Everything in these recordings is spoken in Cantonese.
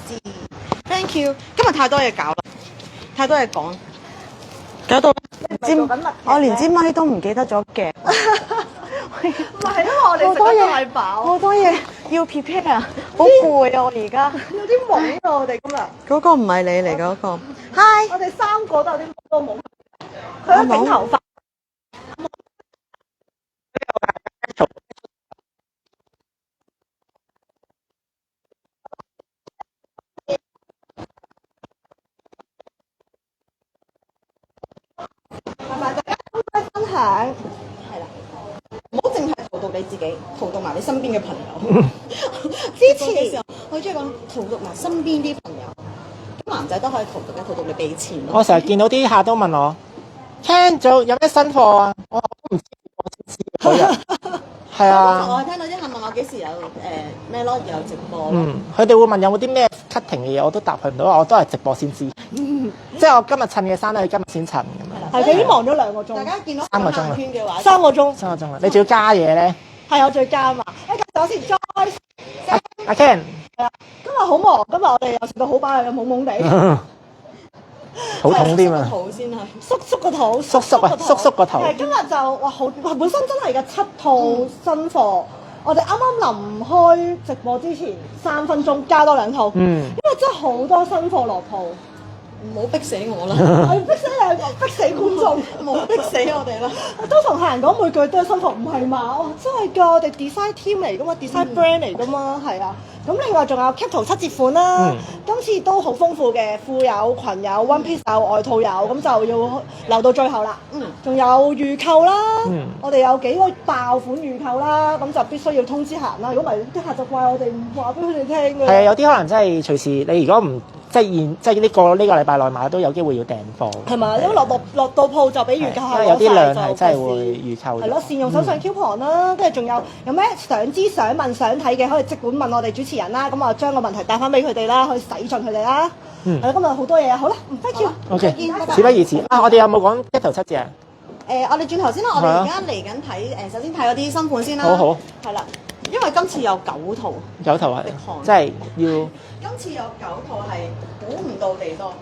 知。Thank you。今日太多嘢搞啦，太多嘢講，搞到我連支咪都唔記得咗嘅。唔係因為我哋食得太飽，好多嘢要 prepare 啊，好攰啊！我而家有啲懵啊！我哋今日嗰個唔係你嚟嗰個，Hi，我哋3個都有啲都懵，佢喺整頭髮。同埋大家都分享，係啦，唔好淨係荼毒你自己，荼毒埋你身邊嘅朋友。之前我中意講荼毒埋身邊啲朋友，咁男仔都可以荼毒嘅，荼毒你俾錢咯。我成日見到啲客都問我 ，Ken 做有咩新貨啊？我都唔知，我先知嗰日。係啊。我聽到啲客問我幾時有咩咯，有直播。佢哋會問有冇啲咩 cutting 嘅嘢，我都答佢唔到，我都係直播先知。即係我今日襯嘅衫咧，佢今日先襯咁樣。係佢已經忙咗2個鐘。大家見到3個鐘啦圈嘅話，3個鐘。 3個鐘啦，你仲要加嘢咧？係我最加嘛。我先 Joyce。阿 Ken。係啊，今日好忙，今日我哋又食到好飽，又懵懵地。肚痛添啊！肚先係縮縮個肚，縮縮啊，縮縮個頭。係今日就哇好，本身真係嘅7套新貨，我哋啱啱臨開直播之前3分鐘加多2套，因為真係好多新貨落鋪。唔好逼死我啦！係逼死你，逼死觀眾，唔好逼死我哋啦！都同客人講每句都係新貨，唔係嘛？哦，真係㗎，我哋 design team 嚟㗎嘛，design brand 嚟㗎嘛，係啊。咁另外仲有 cap 圖7折款啦，今次都好豐富嘅，褲有、裙有、one piece 有、外套有，咁就要留到最後啦。仲有預購啦，我哋有幾個爆款預購啦，咁就必須要通知客人啦。如果唔係，啲客就怪我哋唔話俾佢哋聽㗎。係啊，有啲可能真係隨時，你如果唔即係呢個禮拜內買都有機會要訂貨。係咪？因為落到鋪就俾預購因為有啲量係真係會預購。係咯，善用手上 coupon 啦，跟住仲有咩想知、想問、想睇嘅，可以即管問我哋主持人啦。咁啊，將個問題帶翻俾佢哋啦，可以使盡佢哋啦。係啦，今日好多嘢，好啦，thank you。OK，事不宜遲啊！我哋有冇講一頭7折啊？我哋轉頭先啦，我哋而家嚟緊睇首先睇嗰啲新款先啦。好。係啦，因為今次有9套。9套啊！即係要。今次有9套係估唔到地多。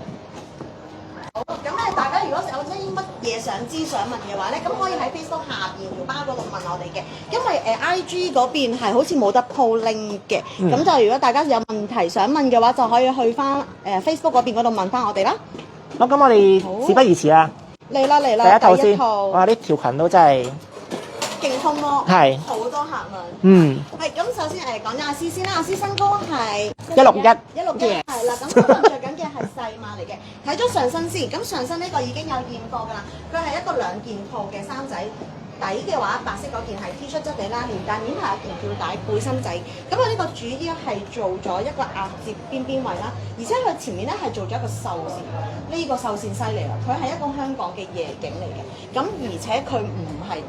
好，咁咧大家如果有啲乜嘢想知想問嘅話咧，咁可以喺 Facebook 下邊條包嗰度問我哋嘅，因為IG 嗰邊係好似冇得 po link 嘅，咁就如果大家有問題想問嘅話，就可以去翻Facebook 嗰邊嗰度問翻我哋啦。好，咁我哋事不宜遲啦。嚟啦，第一套先。哇！呢條裙都真係勁通咯，係好多客問。係咁，首先講咗阿詩先啦，阿詩身高係161，係啦。咁今日着緊嘅係細碼嚟嘅。睇咗上身先，咁上身呢個已經有現貨㗎啦。佢係一個2件套嘅衫仔，底嘅話白色嗰件係 T 恤質地啦，連帶面係一件吊帶背心仔。咁佢呢個主要係做咗一個壓接邊位啦，而且佢前面咧係做咗一個繡線。呢個繡線犀利啦，佢係一個香港嘅夜景嚟嘅。咁而且佢唔係。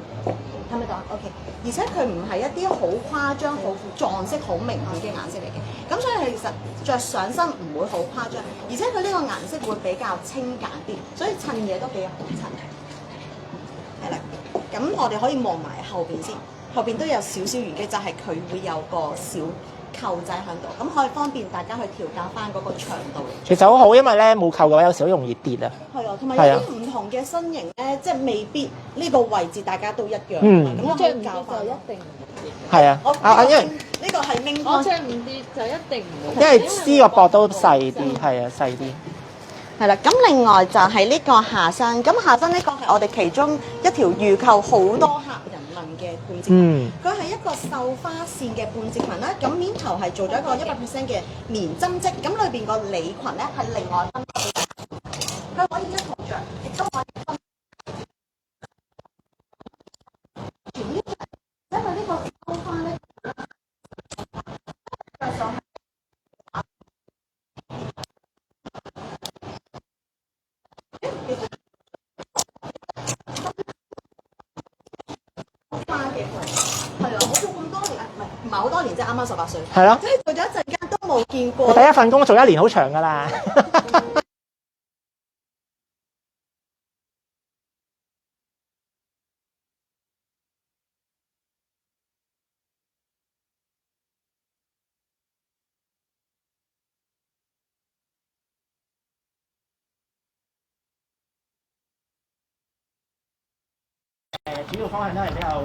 睇唔睇到 OK， 而且佢唔係一啲好誇張、好撞色、好明顯嘅顏色嚟嘅，咁所以其實着上身唔會好誇張，而且佢呢個顏色會比較清簡啲，所以襯嘢都幾好襯。係啦，咁我哋可以望埋後邊先，後邊都有少少玄機，就係佢會有個小扣仔喺度，咁可以方便大家去調校翻嗰個長度。其實好好，因為咧冇扣嘅話，有時好容易跌啊。係啊，同埋有啲唔同嘅身形咧，即係未必呢個位置大家都一樣。咁我可以教翻。就一定唔跌。係啊，因為呢個係明。我着唔跌就一定唔會。因為絲個膊都細啲，係啊，細啲。係啦，咁另外就係呢個下身，咁下身呢個係我哋其中一條預購好多客人問嘅半截裙，佢係一個繡花線嘅半截裙啦，咁面頭係做咗一個100%嘅棉針織，咁裏邊個里裙咧係另外分，佢可以一同着，亦都可以分。因為呢個繡花咧。唔係好多年，即係啱啱18歲。係咯。即係做咗一陣間都冇見過。第一份工做1年好長㗎啦。主要方向都係比較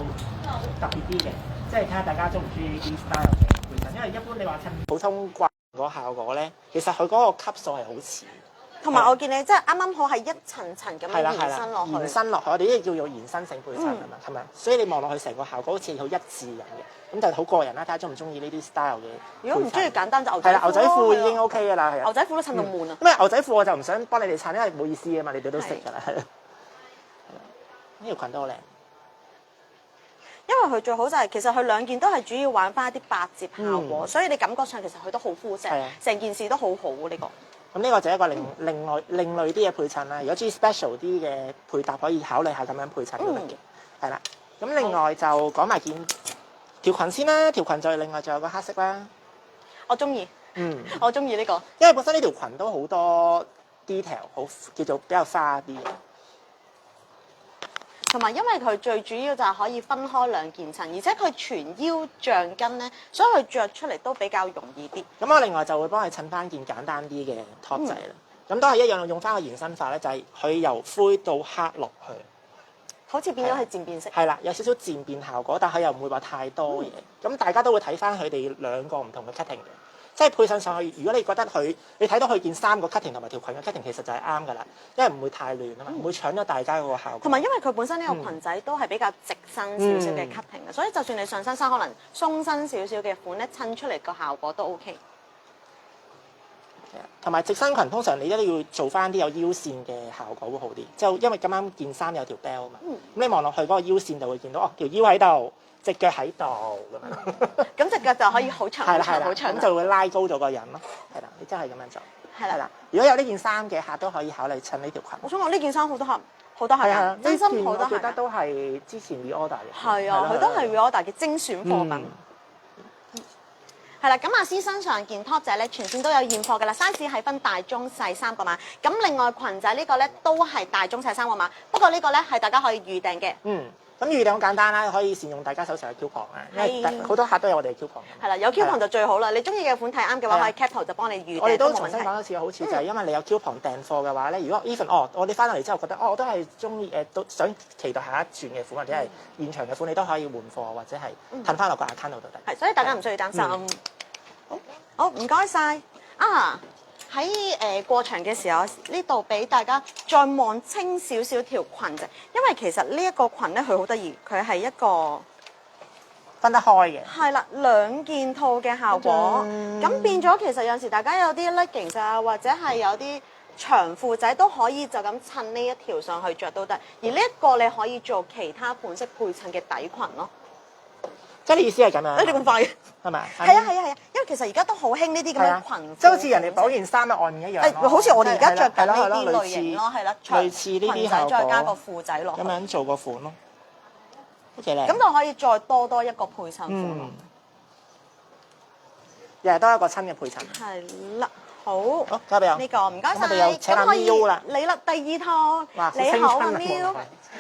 特別啲嘅，即係睇下大家中唔中意呢啲 style 嘅配襯。因為一般你話襯普通慣嗰個效果咧，其實佢嗰個級數係好似。同埋我見你即係啱啱好係一層層咁樣延伸落去。延伸落去，我哋呢啲叫做延伸性配襯啊嘛，係咪？所以你望落去成個效果好似好一致咁嘅，咁就好個人啦，睇下中唔中意呢啲 style 嘅。如果唔中意簡單就牛仔褲。係啦，牛仔褲已經 OK 㗎啦，係啊。牛仔褲都襯到悶啊。因為牛仔褲我就唔想幫你哋襯，因為冇意思啊嘛，你哋都識㗎啦。係啦，呢條裙都好靚。因為佢最好就係其實佢兩件都係主要玩翻一啲百褶效果，所以你感覺上其實佢都好膚色，成件事都好好呢個。咁呢個就係一個另類啲嘅配襯啦。如果中意 special 啲嘅配搭，可以考慮下咁樣配襯都得嘅。係啦，咁另外就講埋件條裙先啦。條裙就另外仲有個黑色啦。我中意，我中意呢個，因為本身呢條裙都好多 detail， 好叫做比較花啲嘅。同埋因為佢最主要就係可以分開兩件襯，而且佢全腰橡筋咧，所以佢着出嚟都比較容易啲。咁我另外就會幫佢襯翻件簡單啲嘅 top 仔啦。咁都係一樣用翻個延伸法咧，就係佢由灰到黑落去，好似變咗係漸變色。係啦，有少少漸變效果，但係又唔會話太多嘢。咁大家都會睇翻佢哋兩個唔同嘅 cutting 嘅。即係配襯上去，如果你覺得你睇到佢件衫個 cutting 同埋條裙嘅 cutting 其實就係啱㗎啦，因為唔會太亂啊嘛，唔會搶咗大家嗰個效果。同埋因為佢本身呢個裙仔都係比較直身少少嘅 cutting 嘅，所以就算你上身衫可能鬆身少少嘅款咧，襯出嚟個效果都 OK。同埋直身裙通常你一定要做翻啲有腰線嘅效果會好啲，就因為咁啱件衫有條 bell 啊嘛，咁你望落去嗰個腰線就會見到條腰喺度。隻腳喺度咁樣，咁隻腳就可以好長，好長，好長，咁就會拉高咗個人咯。係啦，你真係咁樣做。係啦，如果有呢件衫嘅客都可以考慮襯呢條裙。我想講呢件衫好多客㗎，真心好多客。我記得都係之前 reorder 嘅。係啊，佢都係 reorder 嘅精選貨品。係啦，咁阿師身上件 top 仔咧，全線都有現貨㗎啦，size 係分大、中、細3個碼。咁另外裙仔呢個咧都係大、中、細3個碼，不過呢個咧係大家可以預訂嘅。咁預訂好簡單啦，可以善用大家手上嘅 coupon 啊，因為好多客都有我哋嘅 coupon。係啦，有 coupon 就最好啦。你中意嘅款睇啱嘅話，可以 cap 圖就幫你預訂。我哋都重新講一次嘅好處就係因為你有 coupon 訂貨嘅話咧，如果 even 我哋翻到嚟之後覺得我都係中意都想期待下一轉嘅款或者係現場嘅款，你都可以換貨或者係褪翻落個 account 度都得。係，所以大家唔需要擔心。好，唔該晒啊！喺過場嘅時候，呢度俾大家再望清少少條裙啫，因為其實呢一個裙咧，佢好得意，佢係一個分得開嘅。係啦，兩件套嘅效果，咁變咗其實有時大家有啲 leggings 啊，或者係有啲長褲仔都可以就咁襯呢一條上去着都得，而呢一個你可以做其他款式配襯嘅底裙咯。即係你意思係咁樣？你咁快嘅係咪？係啊，因為其實而家都好興呢啲咁嘅裙，即係好似人哋嗰件衫嘅外面一樣。好似我哋而家着緊呢啲類型咯，係啦，類似呢啲效果，再加個褲仔落去，咁樣做個款咯，好幾靚。咁就可以再多一個配襯款咯，又係多一個新嘅配襯。係啦。好，交俾我呢個唔該晒。我哋又請阿 Miu 啦，你啦，第二套你好啊 Miu，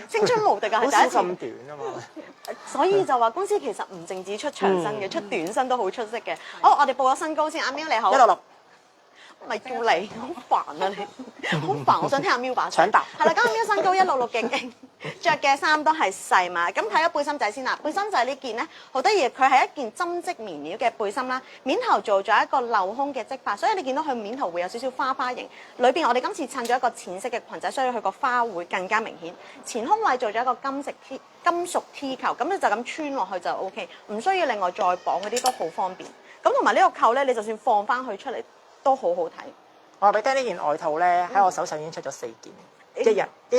青春無敵啊，係第一次。咁短啊嘛，所以就話公司其實唔淨止出長身嘅，出短身都好出色嘅。好，我哋報咗身高先，阿 Miu 你好。166。咪叫你，好煩啊你，好煩！我想聽阿 Miu 把聲。搶答。係啦，今日 Miu 身高166嘅，着嘅衫都係細碼。咁睇咗背心仔先啦，背心仔呢件咧好得意，佢係一件針織棉料嘅背心啦，面頭做咗一個鏤空嘅織法，所以你見到佢面頭會有少少花形。裏邊我哋今次襯咗一個淺色嘅裙仔，所以佢個花會更加明顯。前胸位做咗一個金屬 T 球，咁你就咁穿落去就 OK， 唔需要另外再綁嗰啲都好方便。咁同埋呢個扣咧，你就算放翻佢出嚟，都好好睇。我話俾你聽，呢件外套咧喺我手上已經出咗4件，一日兩，一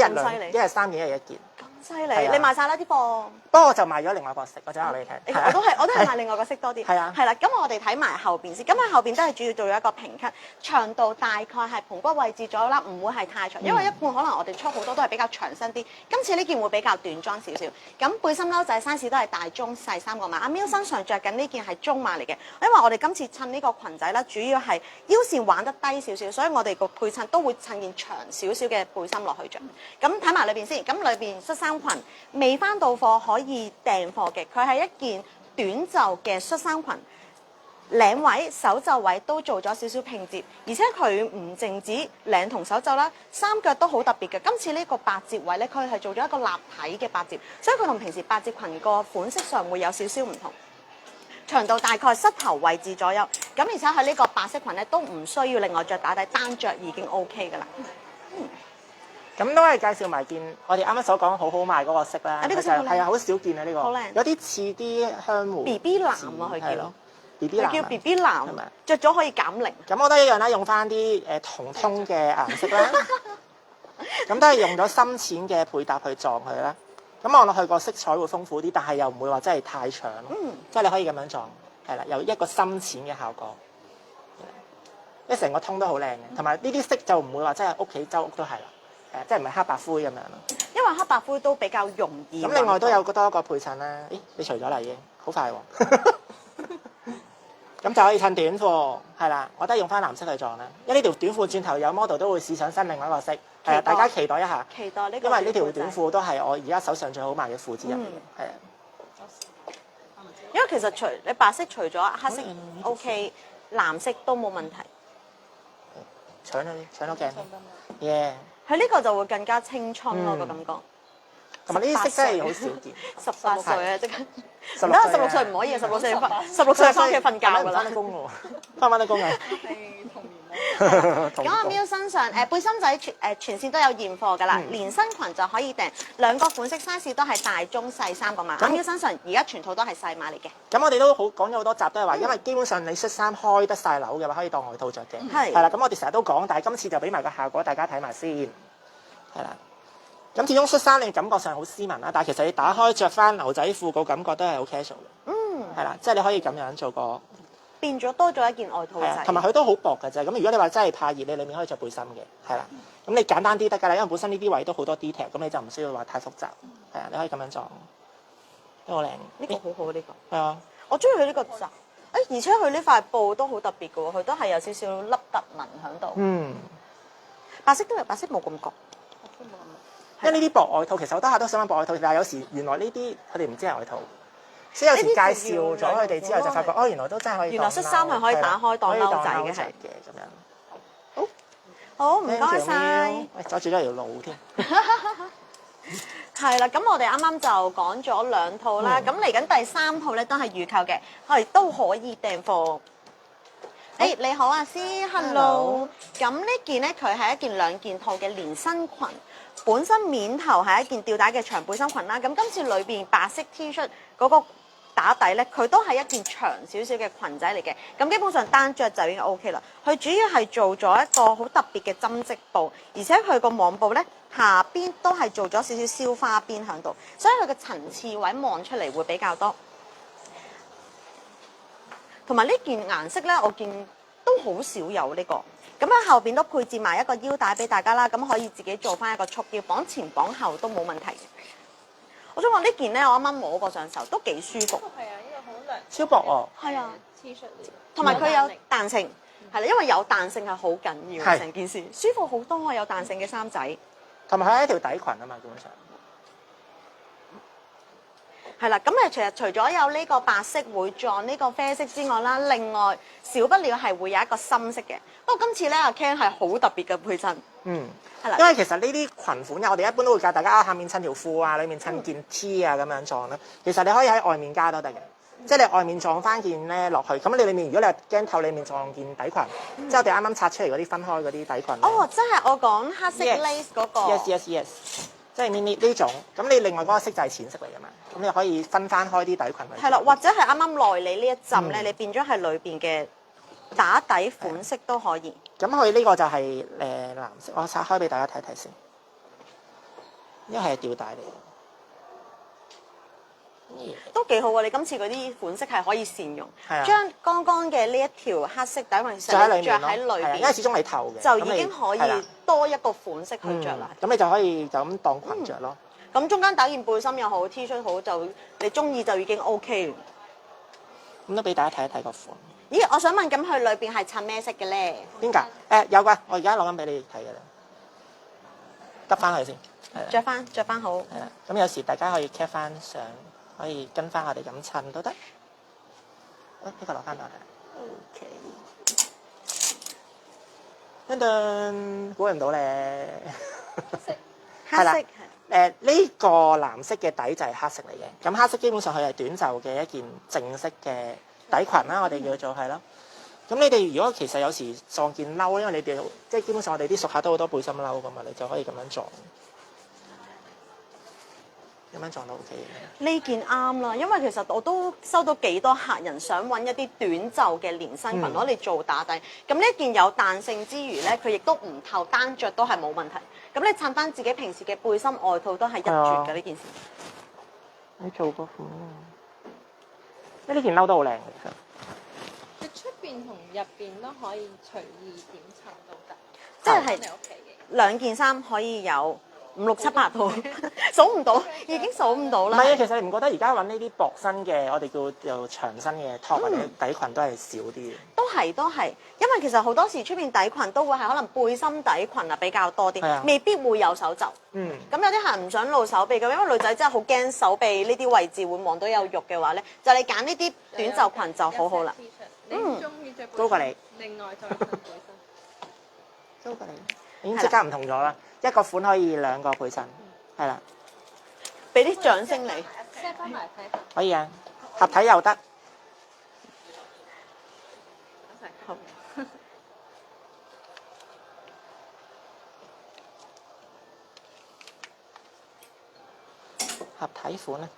日3件，一日1件。咁犀利！你賣晒啦啲貨。不過我就賣咗另外一個色，我想話俾你聽。我都係賣另外個色多啲。係啊。係啦，咁我哋睇埋後邊先。咁喺後邊都係主要做咗一個平級，長度大概係盆骨位置左右啦，唔會係太長，因為一般可能我哋出好多都係比較長身啲。今次呢件會比較短裝少少。咁背心褸仔 size 都係大、中、細3個碼。阿 Miu 身上着緊呢件係中碼嚟嘅，因為我哋今次襯呢個裙仔啦，主要係腰線玩得低少少，所以我哋個配襯都會襯件長少少嘅背心落去着。咁睇埋裏邊先，咁裏邊恤衫裙未翻到貨可以訂貨嘅，佢係一件短袖嘅恤衫裙，領位、手袖位都做咗少少拼接，而且佢唔淨止領同手袖啦，三腳都好特別嘅。今次呢個百褶位咧，佢係做咗一個立體嘅百褶，所以佢同平時百褶裙個款式上會有少少唔同。長度大概膝頭位置左右，咁而且佢呢個白色裙咧都唔需要另外着打底，單着已經 OK 噶啦。咁都係介紹埋件我哋啱啱所講好好賣嗰個色啦。呢個色好靚係啊，好少見啊呢個。好靚有啲似啲香湖 BB 藍啊，佢叫 BB 藍。佢叫 BB 藍係咪，着咗可以減齡。咁我都一樣啦，用翻啲同通嘅顏色啦。咁都係用咗深淺嘅配搭去撞佢啦。咁望落去個色彩會豐富啲，但係又唔會話真係太長咯。即係你可以咁樣撞，係啦，有一個深淺嘅效果。一成個通都好靚嘅，同埋呢啲色就唔會話真係屋企周屋都係啦，即係唔係黑白灰咁樣咯。因為黑白灰都比較容易。咁另外都有多一個配襯啦。咦，你除咗啦已經，好快喎。咁就可以襯短褲，係啦，我都係用翻藍色去撞啦。因為呢條短褲轉頭有 model 都會試上身另外一個色，係啊，大家期待一下。期待呢個。因為呢條短褲都係我而家手上最好賣嘅褲之一嚟嘅，係啊。因為其實除你白色除咗黑色 OK，藍色都冇問題。搶到鏡耶！佢呢個就會更加青春咯個感覺。同埋呢啲色真係好少見。18歲啊，即刻16唔得，16歲唔可以啊，16歲16歲翻屋企瞓覺㗎啦。翻得工喎，翻得工啊！咁阿 Miu 身上背心仔全線都有現貨㗎啦，連身裙就可以訂，兩個款式 size 都係大、中、細3個碼。阿 Miu 身上而家全套都係細碼嚟嘅。咁我哋都好講咗好多集，都係話，因為基本上你恤衫開得晒紐嘅話，可以當外套着嘅。係啦，咁我哋成日都講，但係今次就俾埋個效果大家睇埋先，係啦。咁始終恤衫你感覺上好斯文啦，但係其實你打開着翻牛仔褲個感覺都係好 casual 嘅。係啦，即係你可以咁樣做個。變咗多咗一件外套仔，同埋佢都好薄嘅啫。咁如果你話真係怕熱，你裡面可以着背心嘅，係啦。咁你簡單啲得㗎啦，因為本身呢啲位都好多 detail，咁你就唔需要話太複雜。係啊，你可以咁樣撞，都好靚。呢個好好呢個。係啊，我中意佢呢個窄，而且佢呢塊布都好特別嘅喎，佢都係有少少凹凸紋喺度。白色都有，白色冇咁焗。因為呢啲薄外套其實好多客都想揾薄外套，但係有時原來呢啲佢哋唔知係外套。所以有時介紹咗佢哋之後，就發覺哦，原來都真係可以。原來恤衫係可以打開當褸仔嘅，係咁樣。好，唔該晒。喂，阻住咗條路添。係啦，咁我哋啱啱就講咗2套啦，咁嚟緊第3套咧都係預購嘅，係都可以訂貨。誒，你好啊，Hello。咁呢件咧，佢係一件2件套嘅連身裙。本身面頭係一件吊帶嘅長背心裙啦，咁今次裏邊白色 T 恤嗰個打底咧，佢都係一件長少少嘅裙仔嚟嘅，咁基本上單着就已經 OK 啦。佢主要係做咗一個好特別嘅針織布，而且佢個網布咧下邊都係做咗少少燒花邊喺度，所以佢嘅層次位望出嚟會比較多。同埋呢件顏色咧，我見都好少有呢個。咁喺後邊都配置埋一個腰帶俾大家啦，咁可以自己做翻一個束腰，綁前綁後都冇問題。我想講呢件咧，我啱啱摸過上手，都幾舒服。係啊，呢個好涼，超薄喎。係啊 T 恤嚟，同埋佢有彈性，係啦，因為有彈性係好緊要，係成件事舒服好多啊！有彈性嘅衫仔，同埋佢係一條底裙啊嘛，基本上。係啦，咁其實除咗有呢個白色會撞呢個啡色之外啦，另外少不了係會有一個深色嘅。不過今次咧，阿 Ken 係好特別嘅配襯。係啦，因為其實呢啲裙款啊，我哋一般都會教大家下面襯條褲啊，裡面襯件 T 啊咁樣撞啦。其實你可以喺外面加都得嘅，即係你外面撞翻件咧落去。咁你裡面如果你係驚透裡面撞件底裙，即係我哋啱啱拆出嚟嗰啲分開嗰啲底裙。哦，即係我講黑色 lace 嗰個。Yes，即係呢種。咁你另外嗰個色就係淺色嚟㗎嘛。咁你可以分翻開啲底裙。係啦，或者係啱啱內裏呢一浸咧，你變咗係裏邊嘅打底款式都可以。咁佢呢個就係藍色，我拆開俾大家睇睇先。呢個係吊帶嚟嘅，都幾好啊！你今次嗰啲款式係可以善用，係將剛剛嘅呢一條黑色底裙着喺裏面着喺裏邊，因為始終你透嘅，就已經可以多一個款式去着啦。咁你就可以就咁當裙着咯。咁中間打件背心又好 ，T 恤好，就你中意就已經 OK。咁都俾大家睇一睇個款。咦，我想問，咁佢裏邊係襯咩色嘅咧？邊㗎？有㗎，我而家攞緊俾你睇㗎啦。執翻佢先。着翻好。係啦，咁有時大家可以 cap 翻相，可以跟翻我哋咁襯都得。呢個攞翻落嚟。OK， 等等，估唔到咧。係啦黑色呢個藍色嘅底就係黑色嚟嘅。咁黑色基本上佢係短袖嘅一件正式嘅底裙啦，我哋叫做係咯。咁你哋如果其實有時撞件褸，因為你哋即係基本上我哋啲熟客都好多背心褸噶嘛，你就可以咁樣撞。咁樣撞都 OK 嘅。呢件啱啦，因為其實我都收到幾多客人想揾一啲短袖嘅連身裙攞嚟做打底。咁呢件有彈性之餘咧，佢亦都唔透，單着都係冇問題。咁你襯翻自己平時嘅背心外套都係一絕嘅呢件事。你做個款呢件褸都好靚嘅，其實。佢出邊同入邊都可以隨意點襯都得，即係返嚟屋企嘅。兩件衫可以有5、6、7、8套，數唔到，已經數唔到啦。唔係啊，其實你唔覺得而家揾呢啲薄身嘅，我哋叫做長身嘅 top 或者底裙都係少啲嘅？都係，因為其實好多時出邊底裙都會係可能背心底裙啊比較多啲，係啊未必會有手袖。嗯，咁有啲客人唔想露手臂嘅，因為女仔真係好驚手臂呢啲位置會望到有肉嘅話咧，就你揀呢啲短袖裙就好好啦。你唔中意着背心高過你，另外再襯背心。租過你，已經即刻唔同咗啦。一個款可以2個配襯，係啦，俾啲掌聲你。 set 翻埋睇下。可以啊，合體又得。好合體款啊，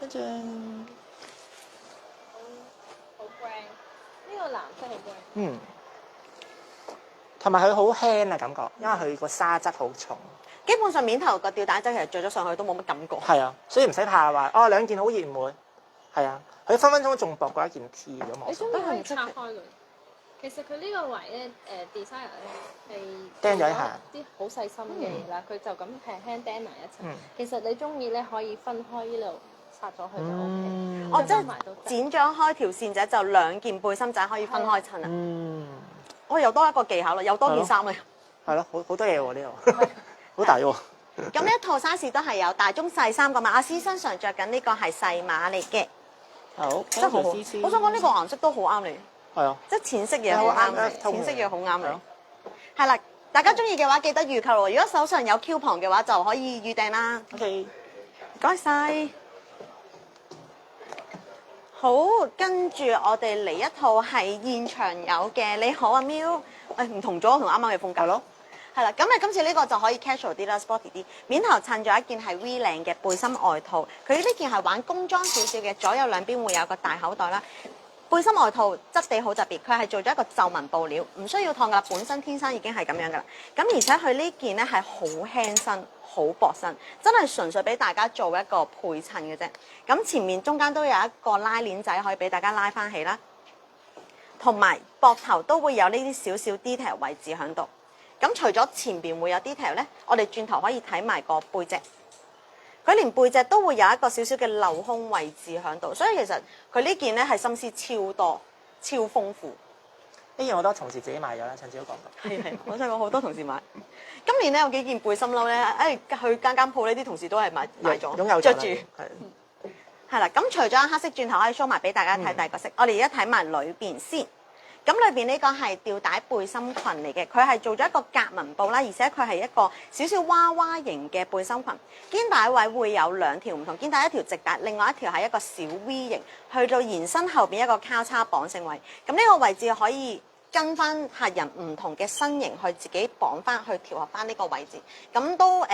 一張，好 brand，呢個藍色好 brand。嗯，同埋佢好輕啊感覺，因為佢個紗質好重。基本上面頭個吊帶仔其實着咗上去都冇乜感覺。係啊，所以唔使怕話哦兩件好熱唔會。係啊，佢分分鐘仲薄過一件 T 如果冇。你中意可以拆開佢。其實佢呢個圍咧，designer 咧係釘咗一下啲好細心嘅嘢啦，佢就咁輕輕釘埋一齊。嗯其實你中意咧可以分開呢度拆咗佢就 O 嗯 K。哦，即係埋都得。剪咗開條線仔就兩件背心仔可以分開襯啊！嗯，我又多一個技巧啦，又多件衫啦。係咯，好多嘢喎呢度，好大喎。咁呢一套 size 都係有大、中、細3個碼。阿詩身上着緊呢個係細碼嚟嘅，好，真係好好。我想講呢個顏色都好啱你，係啊，即係淺色嘢好啱你，通淺色嘢好啱你係咯。係啦，大家中意嘅話記得預購喎。如果手上有 coupon 嘅話就可以預訂啦。 OK。唔該晒。好，跟住我哋嚟一套係現場有嘅。你好啊 Miu，唔同咗同啱啱嘅風格。係咯。係啦，咁你今次呢個就可以 casual 啲啦 ，sporty 啲。面頭襯咗一件係 V 領嘅背心外套，佢呢件係玩工裝少少嘅，左右兩邊會有個大口袋啦。背心外套質地好特別，佢係做咗一個皺紋布料，唔需要燙噶啦，本身天生已經係咁樣噶啦。咁而且佢呢件咧係好輕身、好薄身，真係純粹俾大家做一個配襯嘅啫。咁前面中間都有一個拉鏈仔可以俾大家拉翻起啦，同埋膊頭都會有呢啲少少 detail 位置喺度。咁除咗前邊會有 detail 咧，我哋轉頭可以睇埋個背脊，佢連背脊都會有一個少少嘅鏤空位置喺度，所以其實佢呢件咧係心思超多、超豐富。呢件好多同事自己買咗啦，上次都講過。係，我想講好多同事買。今年咧有幾件背心褸咧，去間鋪呢啲同事都係買咗，擁有着住。係係啦，咁除咗黑色，轉頭可以 show 埋俾大家睇第二個色。我哋而家睇埋裏邊先。咁裏邊呢個係吊帶背心裙嚟嘅，佢係做咗一個格紋布啦，而且佢係一個少少娃娃型嘅背心裙。肩帶位會有兩條唔同肩帶，一條直帶，另外一條係一個小 V 型，去到延伸後邊一個交叉綁繩位。咁呢個位置可以跟翻客人唔同嘅身形去自己綁翻，去調合翻呢個位置。咁都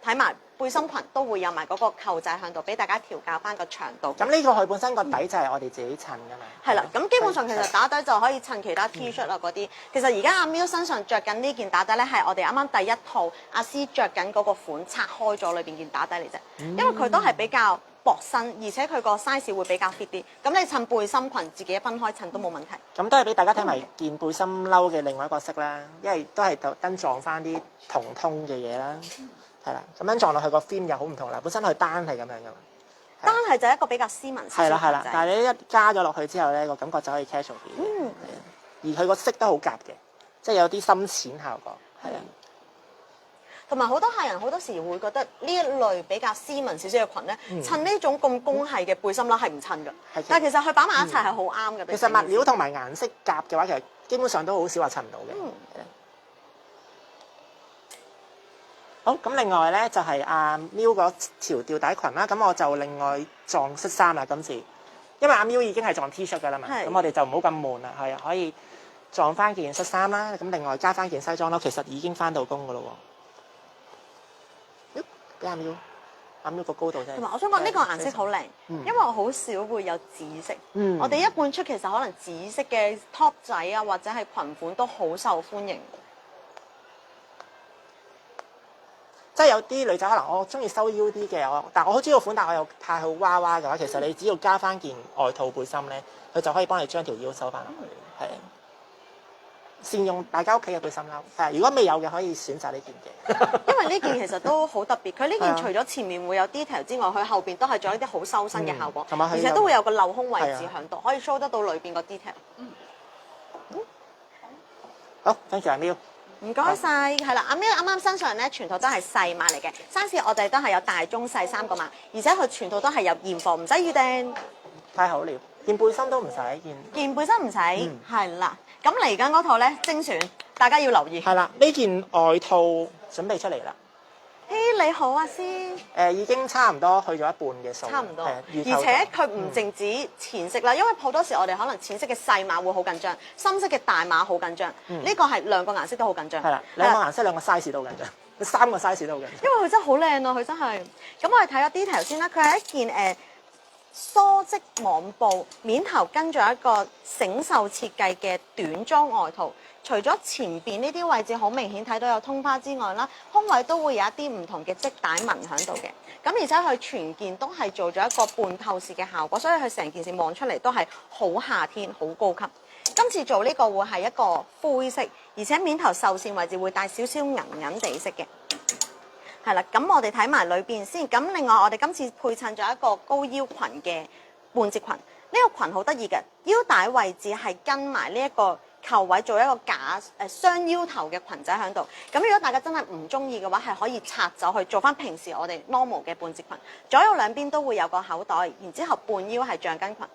睇埋背心裙都會有埋嗰個扣仔喺度，俾大家調校翻個長度。咁呢個佢本身個底就係我哋自己襯噶嘛。係啦，咁基本上其實打底就可以襯其他 T 恤啊嗰啲。其實而家阿 Miu 身上着緊呢件打底咧，係我哋啱啱第一套阿詩着緊嗰個款拆開咗裏邊件打底嚟啫。因為佢都係比較薄身，而且佢個 size 會比較 fit 啲。咁你襯背心裙自己分開襯都冇問題。咁都係俾大家睇埋件背心褸嘅另外一個色啦，因為都係特登撞翻啲同通嘅嘢啦。係啦，咁樣撞落去個 theme 又好唔同啦。本身佢單係咁樣噶嘛，單係就一個比較斯文少少係啦係啦，裙仔但係你一加咗落去之後咧，個感覺就可以 casual 啲。係啊，而佢個色都好夾嘅，即係有啲深淺效果。係啊，同埋好多客人好多時會覺得呢一類比較斯文少少嘅裙咧，襯呢種咁公係嘅背心啦係唔襯㗎。但係其實佢擺埋一齊係好啱嘅。其實物料同埋顏色夾嘅話，其實基本上都好少話襯唔到嘅。好，咁另外咧就係阿 Miu 嗰條吊帶裙啦，咁我就另外撞恤衫啦今次，因為阿 Miu 已經係撞 T 恤㗎啦嘛，咁我哋就唔好咁悶啦，係啊，可以撞翻件恤衫啦，咁另外加翻件西裝咯，其實已經翻到工㗎咯喎。俾阿 Miu 個高度啫。同埋我想講呢個顏色好靚，因為我好少會有紫色。我哋一貫出其實可能紫色嘅 top 仔啊，或者係裙款都好受歡迎。即係有啲女仔可能我中意收腰啲嘅，但我好中意個款，但我又太好娃娃嘅話，其實你只要加翻件外套背心咧，佢就可以幫你將條腰收翻落去，係善用大家屋企嘅背心啦。係，如果未有嘅可以選擇呢件嘅。因為呢件其實都好特別，佢呢件除咗前面會有 detail 之外，佢後邊都係做一啲好修身嘅效果，而且都會有個鏤空位置喺度，可以 show 得到裏邊個 detail。好 ，thank you 阿 Miu。唔該晒，係啦，阿 Miu 啱啱身上咧全套都係細碼嚟嘅，size我哋都係有大、中、細3個碼，而且佢全套都係有現貨，唔使預訂。太好了，件背心都唔使，件背心唔使，係啦。咁嚟緊嗰套咧精選，大家要留意。係啦，呢件外套準備出嚟啦。嘿，你好啊，師。已經差唔多去咗一半嘅數。差唔多。而且佢唔淨止淺色啦，因為好多時我哋可能淺色嘅細碼會好緊張，深色嘅大碼好緊張。呢個係兩個顏色都好緊張。係啦，兩個顏色兩個 size 都好緊張，3個 size 都好緊張。因為佢真係好靚啊，佢真係。咁我哋睇下 detail 先啦，佢係一件梳織網布，面頭跟住一個醒袖設計嘅短裝外套。除咗前邊呢啲位置好明顯睇到有通花之外啦，胸位都會有一啲唔同嘅織帶紋喺度嘅。咁而且佢全件都係做咗一個半透視嘅效果，所以佢成件事望出嚟都係好夏天、好高級。今次做呢個會係一個灰色，而且面頭袖線位置會帶少少銀銀地色嘅。係啦，咁我哋睇埋裏邊先。咁另外我哋今次配襯咗一個高腰裙嘅半截裙，呢個裙好得意嘅，腰帶位置係跟埋呢一個扣位做一個假雙腰頭嘅裙仔喺度。咁如果大家真係唔中意嘅話，係可以拆走去做翻平時我哋 normal 嘅半截裙，左右兩邊都會有個口袋，然之後半腰係橡筋裙。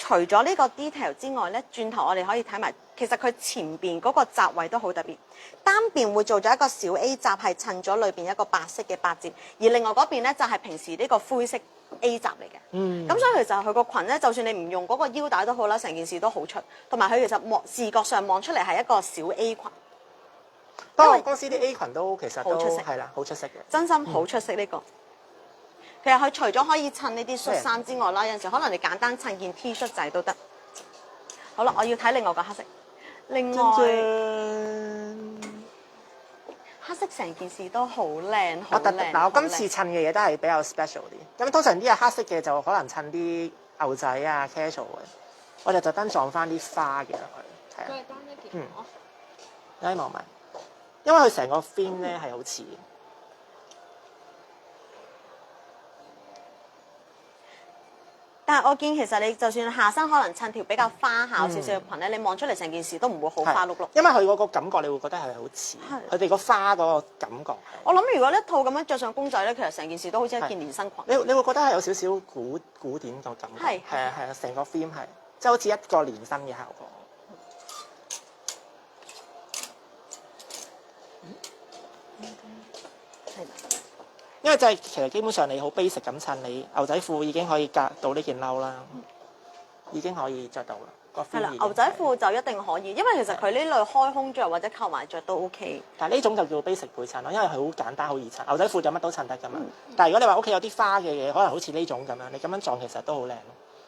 除咗呢個 detail 之外咧，轉頭我哋可以睇埋，其實佢前邊嗰個紮位都好特別，單邊會做咗一個小 A 紮，係襯咗裏邊一個白色嘅八折，而另外嗰邊咧就係平時呢個灰色 A 紮嚟嘅。咁所以其實佢個裙咧，就算你唔用嗰個腰帶都好啦，成件事都好出，同埋佢其實視覺上望出嚟係一個小 A 裙。不過公司啲 A 裙都其實好出色，係啦，好出色嘅，真心好出色呢個。其實佢除咗可以襯呢啲恤衫之外啦，有陣時可能你簡單襯件 T 恤仔都得。好啦，我要睇另外個黑色。另外，黑色成件事都好靚，好靚。嗱，我今次襯嘅嘢都係比較 special 啲。咁通常啲係黑色嘅就可能襯啲牛仔啊 casual 嘅，我就特登撞翻啲花嘅落去。係啊。佢係單一件。有啲望埋，因為佢成個 theme 咧係好似。但係我見其實你就算下身可能襯條比較花巧少少嘅裙咧，你望出嚟成件事都唔會好花碌碌。因為佢嗰個感覺，你會覺得係好似佢哋個花嗰個感覺。我諗如果一套咁樣着上公仔咧，其實成件事都好似一件連身裙。你會覺得係有少少古典個感覺。係啊，成個 theme 係即係好似一個連身嘅效果。因為就係其實基本上你好 basic 咁襯，你牛仔褲已經可以夾到呢件褸啦，已經可以着到啦。係啦，牛仔褲就一定可以，因為其實佢呢類開胸着或者扣埋着都 OK。但係呢種就叫 basic 配襯咯，因為佢好簡單好易襯。牛仔褲就乜都襯得㗎嘛。但係如果你話屋企有啲花嘅嘢，可能好似呢種咁樣，你咁樣撞其實都好靚咯，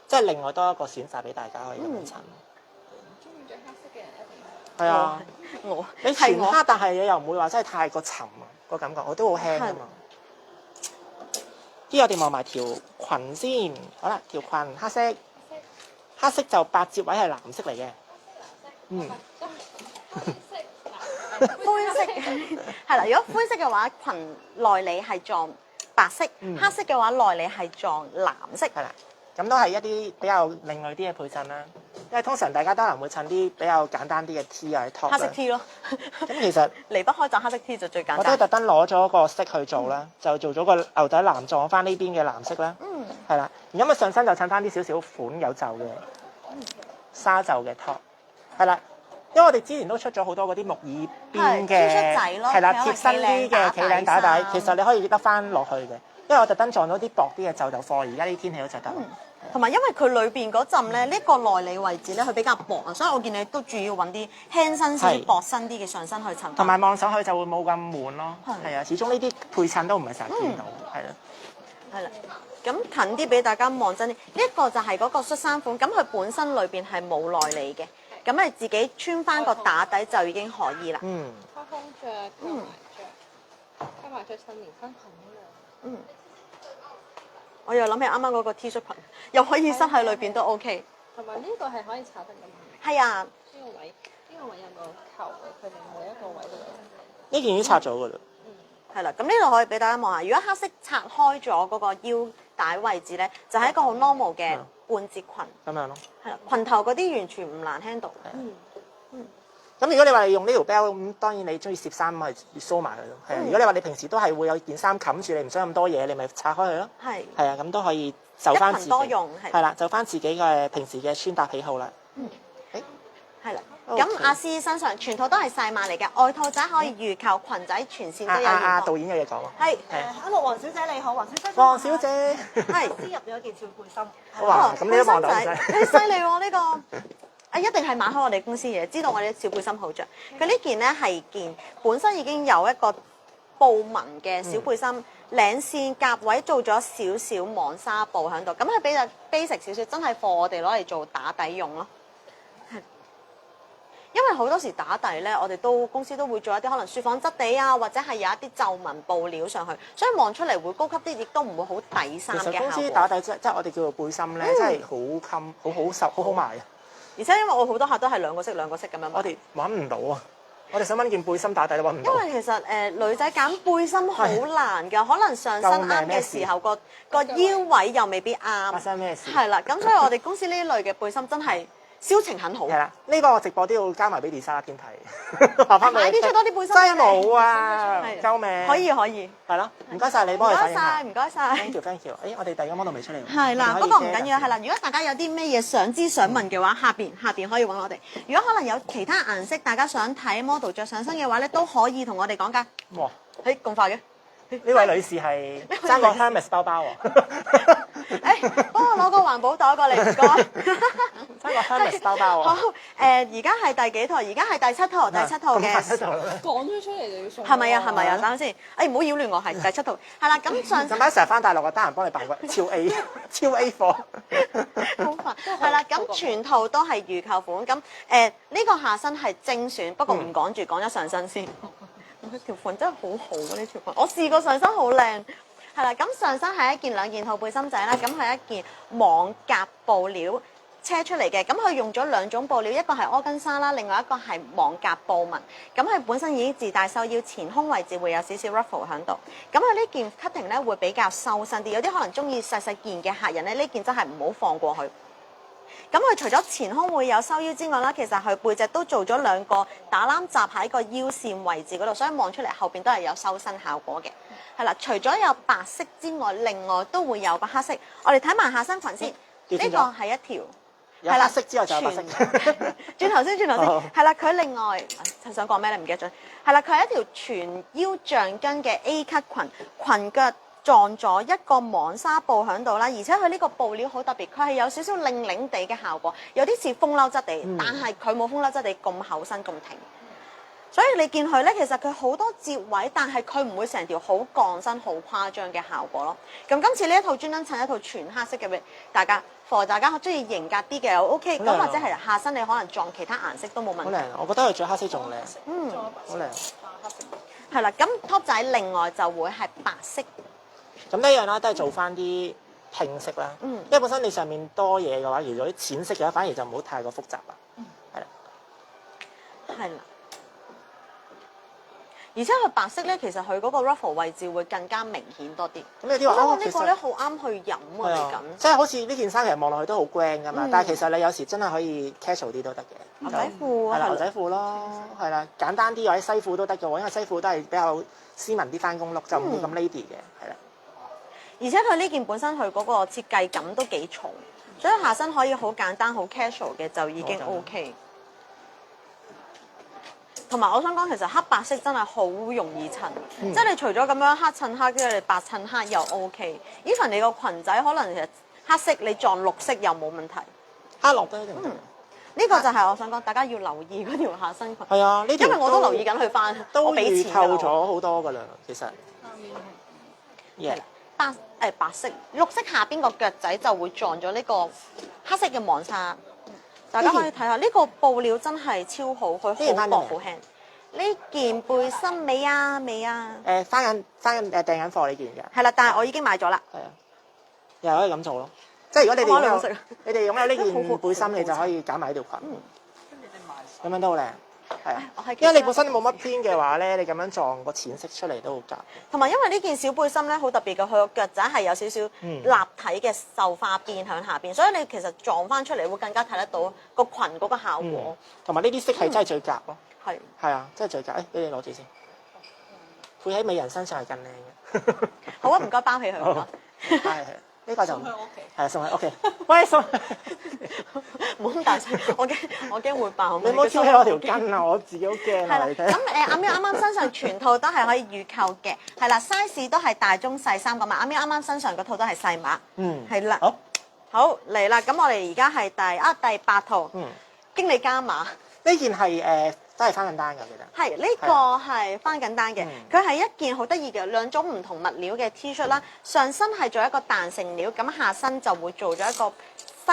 即係另外多一個選擇俾大家可以咁樣襯。中意着黑色嘅人一定係啊，你全黑，但係你又唔會話真係太過沉啊個感覺，我都好輕㗎嘛。啲我哋望埋條裙先，好啦，條裙黑色，黑色就8折位係藍色嚟嘅，灰色係啦，如果灰色嘅話，裙內裏係撞白色，黑色嘅話內裏係撞藍色，係啦，咁都係一啲比較另類啲嘅配襯啦。因為通常大家都可能會襯啲比較簡單啲嘅 T 啊 top 黑色 T 咯，咁其實離不開就黑色 T 就最簡單。我都特登攞咗個色去做啦，就做咗個牛仔藍撞翻呢邊嘅藍色啦。係啦，而家咪上身就襯翻啲少少款有袖嘅紗袖嘅 top。係啦，因為我哋之前都出咗好多嗰啲木耳邊嘅，係啦貼身啲嘅企領打底，其實你可以得翻落去嘅。因為我特登撞到啲薄啲嘅袖就貨，而家呢天氣都着得。同埋因為佢裏邊嗰陣咧，呢個內裏位置咧，佢比較薄啊，所以我見你都主要揾啲輕身少少、薄身啲嘅上身去襯。同埋望上去就會冇咁悶咯。係啊，始終呢啲配襯都唔係成日見到，係啦。係啦，咁近啲俾大家望真啲，呢一個就係嗰個恤衫款，咁佢本身裏邊係冇內裏嘅，咁你自己穿翻個打底就已經可以啦。開胸着，加埋着襯連身裙。我又諗起啱啱嗰個 T 恤裙，又可以塞喺裏邊都 OK。同埋呢個係可以搽得咁。係啊，呢個位有個球嘅，佢哋每一個位都有。呢件已經拆咗㗎啦。係啦，咁呢度可以俾大家望下。如果黑色拆開咗嗰個腰帶位置咧，就係一個好 normal 嘅半截裙。咁樣咯。係啦，裙頭嗰啲完全唔難 handle。咁如果你話你用呢條 belt 咁，當然你中意攝衫咪梳埋佢咯。係啊，如果你話你平時都係會有件衫冚住，你唔想咁多嘢，你咪拆開佢咯。係。係啊，咁都可以就翻自己。一裙多用係啦，就翻自己嘅平時嘅穿搭喜好啦。係啦。咁阿詩身上全套都係細碼嚟嘅，外套仔可以預購，裙仔全線都有預購。導演有嘢講喎。係，Hello，黃小姐你好，黃小姐。黃小姐。係。先入咗件小背心。哇！咁你都望到真你犀利喎呢個。一定係買開我哋公司嘢，知道我哋小背心好着。佢呢件咧係件本身已經有一個布紋嘅小背心，領線夾位做咗少少網紗布喺度，咁係比較 basic 少少，真係貨我哋攞嚟做打底用咯。因為好多時打底咧，我哋公司都會做一啲可能書房質地啊，或者係有一啲皺紋布料上去，所以望出嚟會高級啲，亦都唔會好底衫嘅效果。其實公司打底即係我哋叫做背心咧，真係好襟，好受，好賣啊！而且因為我好多客都係兩個色咁樣，我哋揾唔到啊！我哋想揾件背心打底都揾唔到。因為其實女仔揀背心好難㗎，可能上身啱嘅時候個腰位又未必啱。發生咩事？係啦，咁所以我哋公司呢類嘅背心真係銷情很好。係啦，呢個直播都要加埋俾 designer 添睇，話翻俾你。快啲出多啲背心。真係冇啊！救命！可以。係咯，唔該晒你幫我反映下。唔該晒。Thank you。我哋第二個 model 未出嚟。係啦，不過唔緊要，係啦。如果大家有啲咩嘢想知想問嘅話，下邊可以揾我哋。如果可能有其他顏色，大家想睇 model 着上身嘅話咧，都可以同我哋講㗎。哇！咁快嘅？呢位女士係爭個 Hermes 包包喎。幫我攞個環保袋過嚟，唔該。爭個 Hermes 包包喎。好，而家係第幾套？而家係第七套嘅。講咗出嚟就要送。係咪啊？等陣先。唔好擾亂我，係第7套。係啦，咁上。陣間成日翻大陸啊，得閒幫你辦個超 A 貨。好煩。係啦，咁全套都係預購款。咁呢個下身係精選，不過唔講住，講咗上身先。佢條裙真係好好啊！呢條裙我試過上身好靚，係啦。咁上身係一件兩件套背心仔啦，咁係一件網夾布料車出嚟嘅。咁佢用咗兩種布料，一個係柯根紗啦，另外一個係網夾布紋。咁佢本身已經自帶收腰，前胸位置會有少少 ruffle 喺度。咁佢呢件 cutting 咧會比較修身啲，有啲可能中意細細件嘅客人咧，呢件真係唔好放過去。咁佢除咗前胸會有收腰之外啦，其實佢背脊都做咗兩個打攬紮喺個腰線位置嗰度，所以望出嚟後邊都係有修身效果嘅。係啦，除咗有白色之外，另外都會有個黑色。我哋睇埋下身裙先，呢個係一條，係啦，黑色之後就有白色。轉頭先，係啦，佢另外想講咩咧？唔記得咗。係啦，佢係一條全腰橡筋嘅 A cut 裙，裙腳撞咗一個網紗布喺度啦，而且佢呢個布料好特別，佢係有少少擰擰地嘅效果，有啲似風褸質地，但係佢冇風褸質地咁厚身咁挺。所以你見佢咧，其實佢好多折位，但係佢唔會成條好降身、好誇張嘅效果咯。咁今次呢一套專登襯一套全黑色嘅俾大家，for大家中意型格啲嘅又 OK，咁或者係下身你可能撞其他顏色都冇問題。好靚，我覺得佢着黑色仲靚。好靚。係啦，咁 top 仔另外就會係白色。咁呢樣啦，都係做翻啲拼色啦。因為本身你上面多嘢嘅話，如果啲淺色嘅話，反而就唔好太過複雜啦。係啦。而而且佢白色咧，其實佢嗰個 ruffle 位置會更加明顯多啲。咁有啲話我覺得其實呢個咧好啱去飲啊嚟緊。即係好似呢件衫其實望落去都好 grand 噶嘛，但係其實你有時真係可以 casual 啲都得嘅。牛仔褲係啦，係牛仔褲咯，係啦，簡單啲或者西褲都得嘅喎，因為西褲都係比較斯文啲翻工 look，就唔會咁 lady 嘅，係啦。而且佢呢件本身佢嗰個設計感都幾重，所以下身可以好簡單、好 casual 嘅就已經 OK。同埋我想講，其實黑白色真係好容易襯，即係你除咗咁樣黑襯黑，跟住你白襯黑又 OK。even 你個裙仔可能其實黑色你撞綠色又冇問題。黑落都一定得。呢個就係我想講，大家要留意嗰條下身裙。係啊，呢條因為我都留意緊佢翻，都我俾預錢㗎啦購咗好多㗎啦，其實。白色、綠色下邊個腳仔就會撞咗呢個黑色嘅網紗。大家可以睇下呢個布料真係超好，佢好薄好輕。呢件背心美啊美啊！翻緊訂緊貨呢件嘅。係啦，但係我已經買咗啦。係啊，又可以咁做咯。即係如果你哋擁有我買兩色你哋擁有呢件背心，好你就可以揀埋呢條裙。咁樣都好靚，係啊我係。因為你本身冇乜邊嘅話咧，你咁樣撞個淺色出嚟都好夾。同埋因為呢件小背心咧好特別嘅，佢個腳仔係有少少立體嘅繡花邊喺下邊，所以你其實撞翻出嚟會更加睇得到個裙嗰個效果。同埋呢啲色係真係最夾咯。係。係啊，真係最夾。誒，俾你攞住先。配喺美人身上係更靚嘅。好啊，唔該包起佢唔該。係呢個就係啊，送喺屋企。喂，送。唔好咁大聲，我驚會爆。你唔好挑起我條筋啊！我自己好驚啊！你睇。咁阿喵啱啱身上全套都係可以預購嘅，係啦，size 都係大中細三個碼。阿喵啱啱身上嗰套都係細碼，係啦。好嚟啦，咁我哋而家係第8套，經理加碼。呢件係都係翻緊單㗎，記得。係呢個係翻緊單嘅，佢係一件好得意嘅兩種唔同物料嘅 T 恤啦，上身係做一個彈性料，咁下身就會做咗一個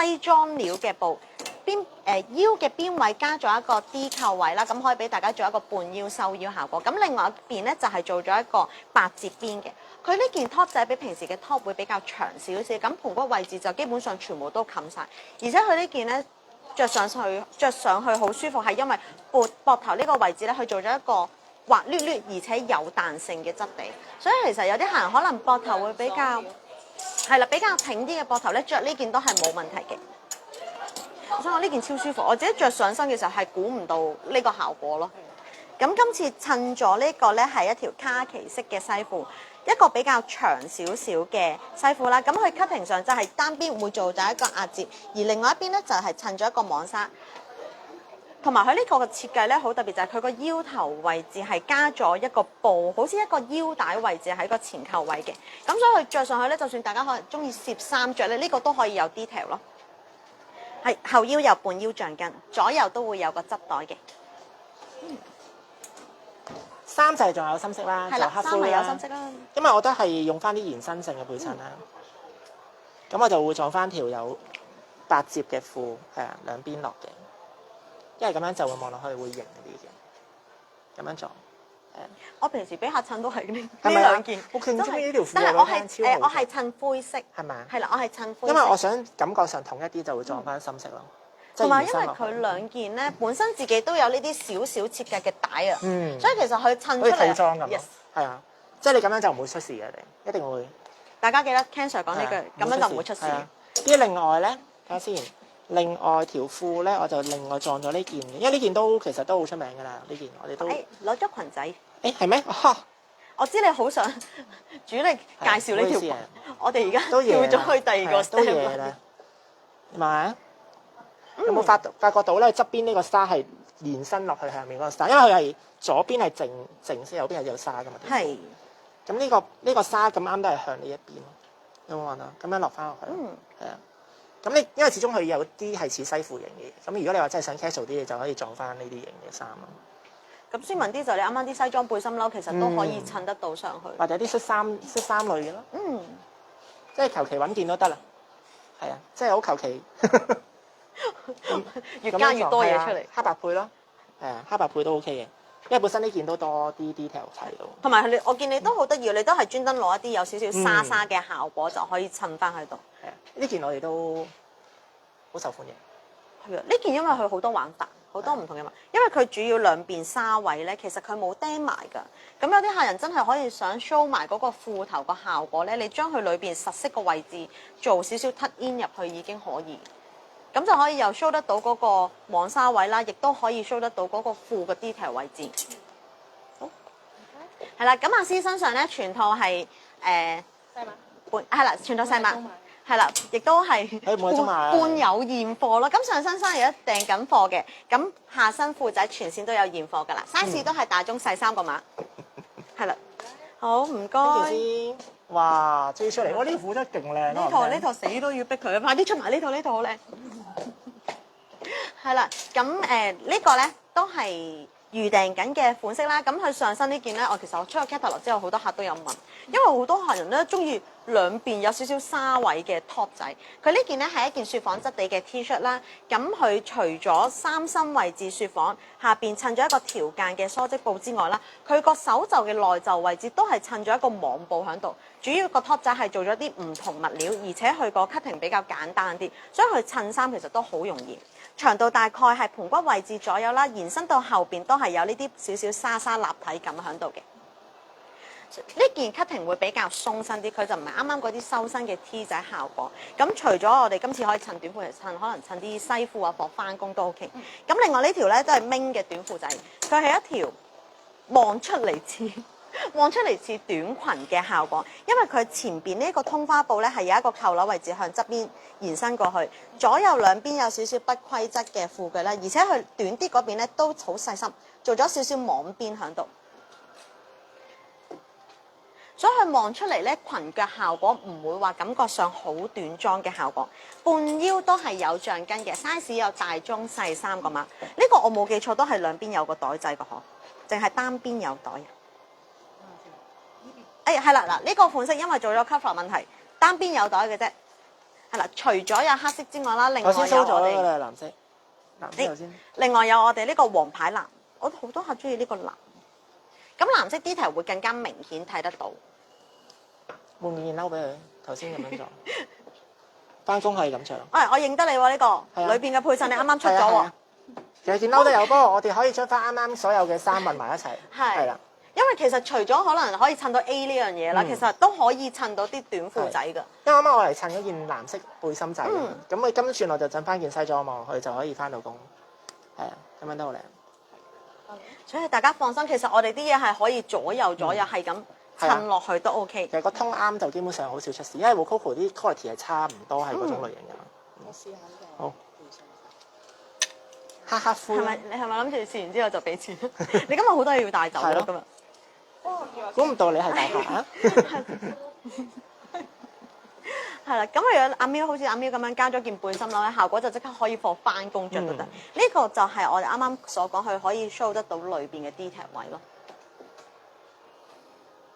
西裝料嘅布，腰嘅邊位加咗一個 D 扣位啦，咁可以俾大家做一個半腰收腰效果。咁另外一邊咧就係做咗一個八折邊嘅。佢呢件 top 仔比平時嘅 top 會比較長少少，咁盤嗰位置就基本上全部都冚晒，而且佢呢件咧着上去好舒服，係因為膊頭呢個位置咧，佢做咗一個滑捋捋而且有彈性嘅質地，所以其實有啲客人可能膊頭會比較係啦，比較挺啲嘅膊頭咧，着呢件都係冇問題嘅。我想講呢件超舒服，我自己着上身嘅時候係估唔到呢個效果咯。咁今次襯咗呢個咧係一條卡其色嘅西褲，一個比較長少少嘅西褲啦。咁佢 cutting 上就係單邊會做咗一個壓折，而另外一邊咧就係襯咗一個網紗。同埋佢呢個嘅設計咧好特別，就係佢個腰頭位置係加咗一個布，好似一個腰帶位置喺個前扣位嘅。咁所以佢着上去咧，就算大家可能中意攝衫着咧，呢個都可以有 detail 咯。係後腰有半腰橡筋，左右都會有個側袋嘅。衫就係仲有深色啦，就黑灰啦。有深色啦。因為我都係用翻啲延伸性嘅背襯啦，咁我就會撞翻條有8折嘅褲，係啊，兩邊落嘅，因為咁樣就會望落去會型啲嘅，咁樣撞。我平時俾客襯都係呢係咪兩件，我勁中意呢條褲，但係我係襯灰色，係咪？係啦，我係襯灰色。因為我想感覺上統一啲，就會撞翻深色咯。同埋因為佢兩件咧本身自己都有呢啲少少設計嘅帶啊，所以其實佢襯出嚟好似套裝咁。Yes 係啊，即係你咁樣就唔會出事嘅，你一定會。大家記得 Ken Sir 講呢句，咁樣就唔會出事。啲另外咧，睇下先。另外條褲咧，我就另外撞咗呢件嘅，因為呢件都其實都好出名㗎啦。呢件我哋都攞咗裙仔。係咩？我知你好想主力介紹呢條裙，我哋而家都跳咗去第二個 step 啦。係咪？有冇發覺到咧？側邊呢個紗係延伸落去下面嗰個紗，因為佢係左邊係靜色，右邊係有紗㗎嘛。係。咁呢個紗咁啱都係向呢一邊，有冇揾啊？咁樣落翻落去。係啊。咁你因為始終佢有啲係似西褲型嘅，咁如果你話真係想 casual 啲，你就可以撞翻呢啲型嘅衫咯。咁斯文啲就你啱啱啲西裝背心褸，其實都可以襯得到上去。或者啲恤衫類嘅咯。即係求其揾件都得啦。係啊，即係好求其。越加越多嘢出嚟。黑白配咯，係啊，黑白配都 OK 嘅，因為本身呢件都多啲 detail 睇到。同埋我見你都好得意，你都係專登攞一啲有少少沙沙嘅效果，就可以襯翻喺度。係啊，呢件我哋都好受歡迎。係啊，呢件因為佢好多玩法。好多唔同嘅紋，因為佢主要兩邊紗位咧，其實佢冇釘埋㗎。咁有啲客人真係可以想 show 埋嗰個褲頭個效果咧，你將佢裏邊實色個位置做少少 tuck in 入去已經可以。咁就可以又 show 得到嗰個網紗位啦，亦都可以 show 得到嗰個褲嘅 detail 位置。好，係啦，咁阿師身上咧全套係細碼半係啦，全套細碼係啦，亦都係半有現貨咯。咁上身衫而家訂緊貨嘅，咁下身褲仔全線都有現貨㗎啦，size 都係大中細3個碼。係啦，好唔該。哇，追出嚟！哇，呢條褲真係勁靚啊！呢套死都要逼佢，快啲出埋呢套，呢套好靚。係啦，咁呢個咧都係預訂緊嘅款式啦。咁佢上身呢件咧，其實我出咗 catalog 之後，好多客都有問，因為好多客人咧中意兩邊有少少紗位嘅 top 仔。佢呢件咧係一件雪紡質地嘅 T-shirt 啦。咁佢除咗三身位置雪紡，下邊襯咗一個條間嘅梳織布之外啦，佢個手袖嘅內袖位置都係襯咗一個網布喺度。主要個 top 仔係做咗啲唔同物料，而且佢個 cutting 比較簡單啲，所以佢襯衫其實都好容易。長度大概係盤骨位置左右啦，延伸到後邊都係有呢啲少少沙沙立體感喺度嘅。呢件 cutting 會比較鬆身啲，佢就唔係啱啱嗰啲修身嘅 T 仔效果。咁除咗我哋今次可以襯短褲嚟襯，可能襯啲西褲啊，搏翻工都 OK。咁另外呢條咧都係 Ming 嘅短褲仔，佢係一條望出嚟似短裙嘅效果，因為佢前邊呢個通花布咧係有一個扣鈕位置向側邊延伸過去，左右兩邊有少少不規則嘅褲腳啦，而且佢短啲嗰邊咧都好細心，做咗少少網邊喺度，所以佢望出嚟咧裙腳效果唔會話感覺上好短裝嘅效果，半腰都係有橡筋嘅 size 有大中細3個碼，呢個我冇記錯都係兩邊有個袋仔嘅嗬，淨係單邊有袋啊？係啦，嗱呢個款式因為做咗 cover 問題，單邊有袋嘅啫。係啦，除咗有黑色之外啦，另外有我哋藍色先。另外有我哋呢個黃牌藍，我好多客中意呢個藍。咁藍色 detail 會更加明顯睇得到。換件褸俾佢，頭先咁樣做。翻工係咁着。我認得你喎呢個，裏邊嘅配襯你啱啱出咗喎。其實件褸都有，不過我哋可以將翻啱啱所有嘅衫混埋一齊。係啦。因為其實除咗可能可以襯到 A 呢樣嘢啦，其實都可以襯到啲短褲仔㗎。因為啱啱我嚟襯嗰件藍色背心仔，咁佢跟住我就襯翻件西裝嘛，佢就可以翻到工。係啊，咁樣都好靚。所以大家放心，其實我哋啲嘢係可以左右係咁襯落去都 OK。其實個通啱就基本上好少出事，因為 Coco 啲 quality 係差唔多係嗰種類型㗎。我試下呢個。好。黑黑灰。你係咪諗住試完之後就俾錢？你今日好多嘢要帶走咯，今日。估唔到你係大客啊！係啦，咁如果阿喵好似阿喵咁樣加咗件背心啦，效果就即刻可以放翻工着都得。呢個就係我哋啱啱所講，佢可以 show 得到裏邊嘅 detail 位咯。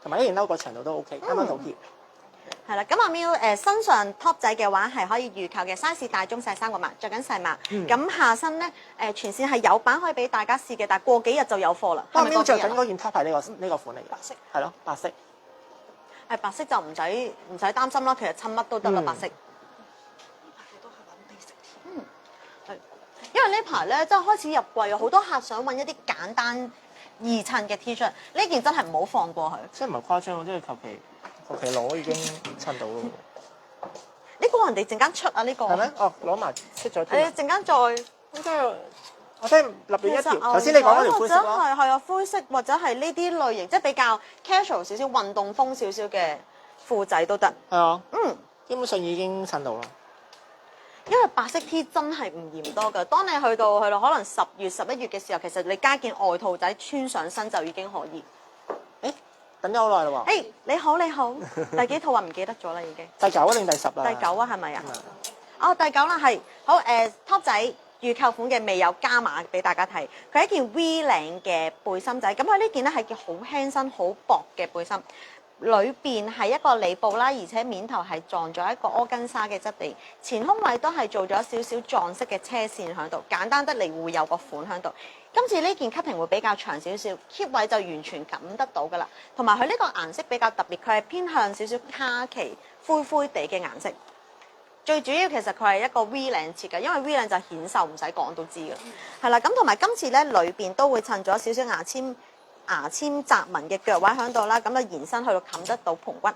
同埋呢件褸個長度都 OK，啱啱好貼。係啦，咁阿喵身上 top 仔嘅話係可以預購嘅 size 大中細3個碼，着緊細碼。咁下身咧全線係有版可以俾大家試嘅，但係過幾日就有貨啦。阿喵着緊嗰件 top 係呢個款嚟嘅，白色係咯，白色。白色就唔使擔心啦，其實襯乜都得啦，白色。呢排都係揾 basic 添。因為呢排咧真係開始入季啊，好多客想揾一啲簡單易襯嘅 T 恤，呢件真係唔好放過佢。即係唔係誇張，即係求其攞已經襯到咯。呢個人哋陣間出啊，呢個係咩？哦，攞埋出咗。你陣間再。我真係立亂一條。頭先你講嗰條灰色咯。係啊，灰色或者係呢啲類型，即係比較 casual 少少、運動風少少嘅褲仔都得。係啊。基本上已經襯到啦。因為白色 T 真係唔嫌多㗎。當你去到可能10月、11月嘅時候，其實你加件外套仔穿上身就已經可以。等咗好耐啦喎！你好，第幾套啊？唔記得咗啦已經。第9定第10啦？第9啊，係咪啊？第9啦，係好top 仔預購款嘅未有加碼俾大家睇，佢係一件 V 領嘅背心仔，咁佢呢件咧係件好輕身、好薄嘅背心，裏邊係一個里布啦，而且面頭係撞咗一個柯根紗嘅質地，前胸位都係做咗少少撞色嘅車線喺度，簡單得嚟會有個款喺度。今次呢件 cutting 會比較長少少 ，keep 位就完全感得到㗎啦。同埋佢呢個顏色比較特別，佢係偏向少少卡其灰灰地嘅顏色。最主要其實佢係一個 V 領設計，因為 V 領就顯瘦，唔使講都知㗎啦。係啦，咁同埋今次咧裏邊都會襯咗少少牙籤紮紋嘅腳位喺度啦，咁就延伸去到冚得到盤骨。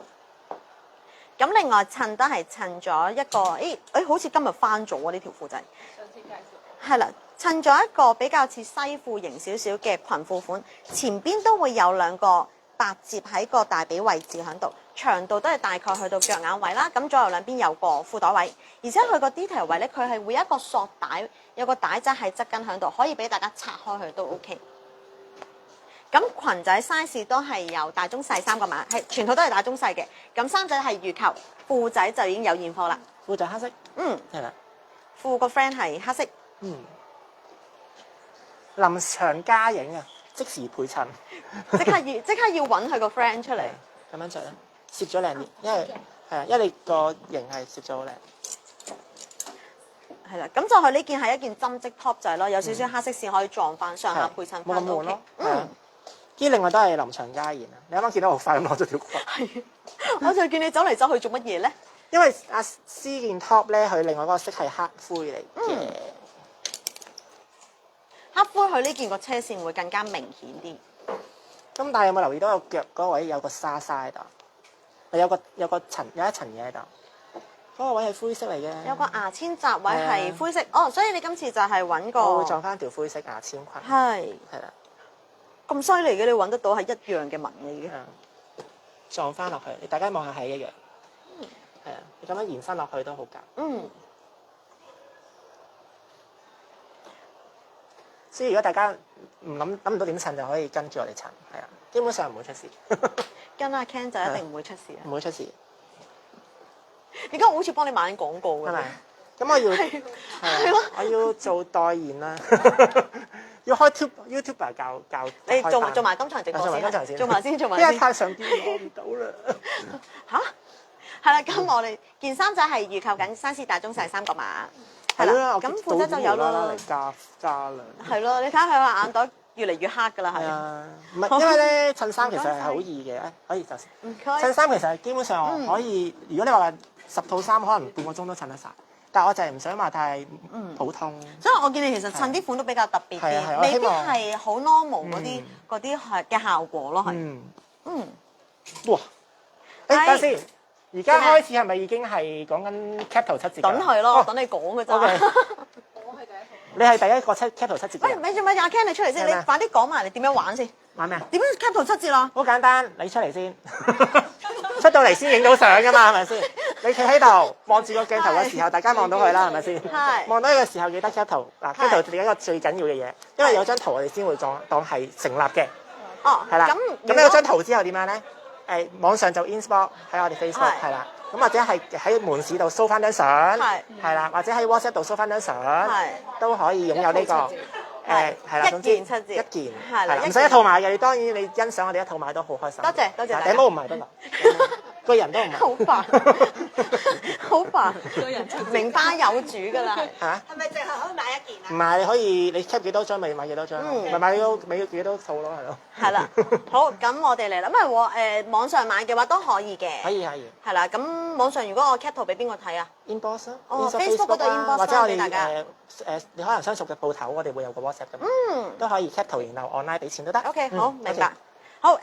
咁另外襯都係襯咗一個，好似今日翻咗呢條褲仔。上次介紹。係啦，襯咗一個比較似西褲型少少嘅裙褲款，前邊都會有兩個白摺喺個大髀位置喺度，長度都係大概去到腳眼位啦。咁左右兩邊有個褲袋位，而且佢個 detail 位咧，佢係會有一個索帶，有個帶仔係側跟喺度，可以俾大家拆開佢都 OK。咁裙仔 size 都係由大中細3個碼，係全套都係大中細嘅。咁衫仔係預購，褲仔就已經有現貨啦。褲仔黑色，係啦。褲個 friend 係黑色，臨場加影啊，即時配襯。即刻要揾佢個 friend 出嚟。咁樣着咧，攝咗靚啲，因為因為你個型係攝咗好靚。係啦，咁就係呢件係一件針織 top 仔咯，有少少黑色線可以撞翻上下配襯冇咁翻都悶咯 OK。啲另外都係臨場加現啊！你啱啱見到好快咁攞咗條裙。係，我就見你走嚟走去做乜嘢咧？因為阿 C 件 top 咧，佢另外嗰個色係黑灰嚟嘅。黑灰佢呢件個車線會更加明顯啲。咁但係有冇留意到個腳嗰位有個沙喺度？有一層嘢喺度。嗰個位係灰色嚟嘅。有個牙籤紮位係灰色，哦，所以你今次就係揾個。我會撞翻條灰色牙籤裙。係啦。咁犀利嘅，你揾得到係一樣嘅紋嘅已經。撞翻落去，你大家望下係一樣。係啊，你咁樣延伸落去都好夾。所以如果大家諗唔到點襯，就可以跟住我哋襯，係啊，基本上唔會出事。跟阿 Ken 就一定唔會出事啊！唔會出事。而家我好似幫你買緊廣告㗎。係咪？咁我要係咯，我要做代言啦。要開 YouTuber 教你做埋今場直播先，做埋先。因為太上邊攞唔到啦。嚇，係啦，咁我哋件衫仔係預購緊，size大中細3個碼。係啦，咁褲仔就有啦。加量。係咯，你睇下佢個眼袋越嚟越黑㗎啦，係。啊，唔係因為咧襯衫其實係好易嘅，可以就先。襯衫其實基本上可以，如果你話10套衫，可能半個鐘都襯得晒。但係我就係唔想話太普通，所以我見你其實襯啲款都比較特別啲，未必係好 normal 嗰啲嘅效果咯，係。哇！等下先，而家開始係咪已經係講緊 cap 圖7折？等係咯，等你講嘅咋。我係第一套。你係第一個cap 圖7折嘅。喂，咪住阿 Ken 你出嚟先，你快啲講埋你點樣玩先。玩咩啊？點樣 cap 圖7折啊？好簡單，你出嚟先，出到嚟先影到相㗎嘛，係咪先？你企喺度望住個鏡頭嘅時候，大家望到佢啦，係咪先？係。望到呢個時候記得 cap 圖，嗱 cap 圖係一個最緊要嘅嘢，因為有張圖我哋先會當係成立嘅。哦。係啦。咁有張圖之後點樣咧？網上就 Inbox 喺我哋 Facebook 係啦，咁或者係喺門市度 show 翻張相，係啦，或者喺 WhatsApp 度 show 翻張相，都可以擁有呢個。係啦，總之一件7折，一件係啦，唔使一套買嘅。你當然你欣賞我哋一套買都好開心。多謝多謝。頂帽唔係得啦，個人都唔係。好煩，好煩，個人名花有主㗎啦。嚇？係咪淨係可以買一件啊？唔係，你可以你 cap 幾多張咪買幾多張，咪買幾多套咯，係咯。係啦，好，咁我哋嚟啦。咁啊網上買嘅話都可以嘅。可以。係啦，咁網上如果我 cap 圖俾邊個睇啊 ？Inbox 啊，Facebook 嗰度 inbox 或者我俾大家。哋你可能相熟嘅鋪頭，我哋會有個 WhatsApp 㗎嘛，都可以 cap 圖然後 online 俾錢都得。OK，好，明白。好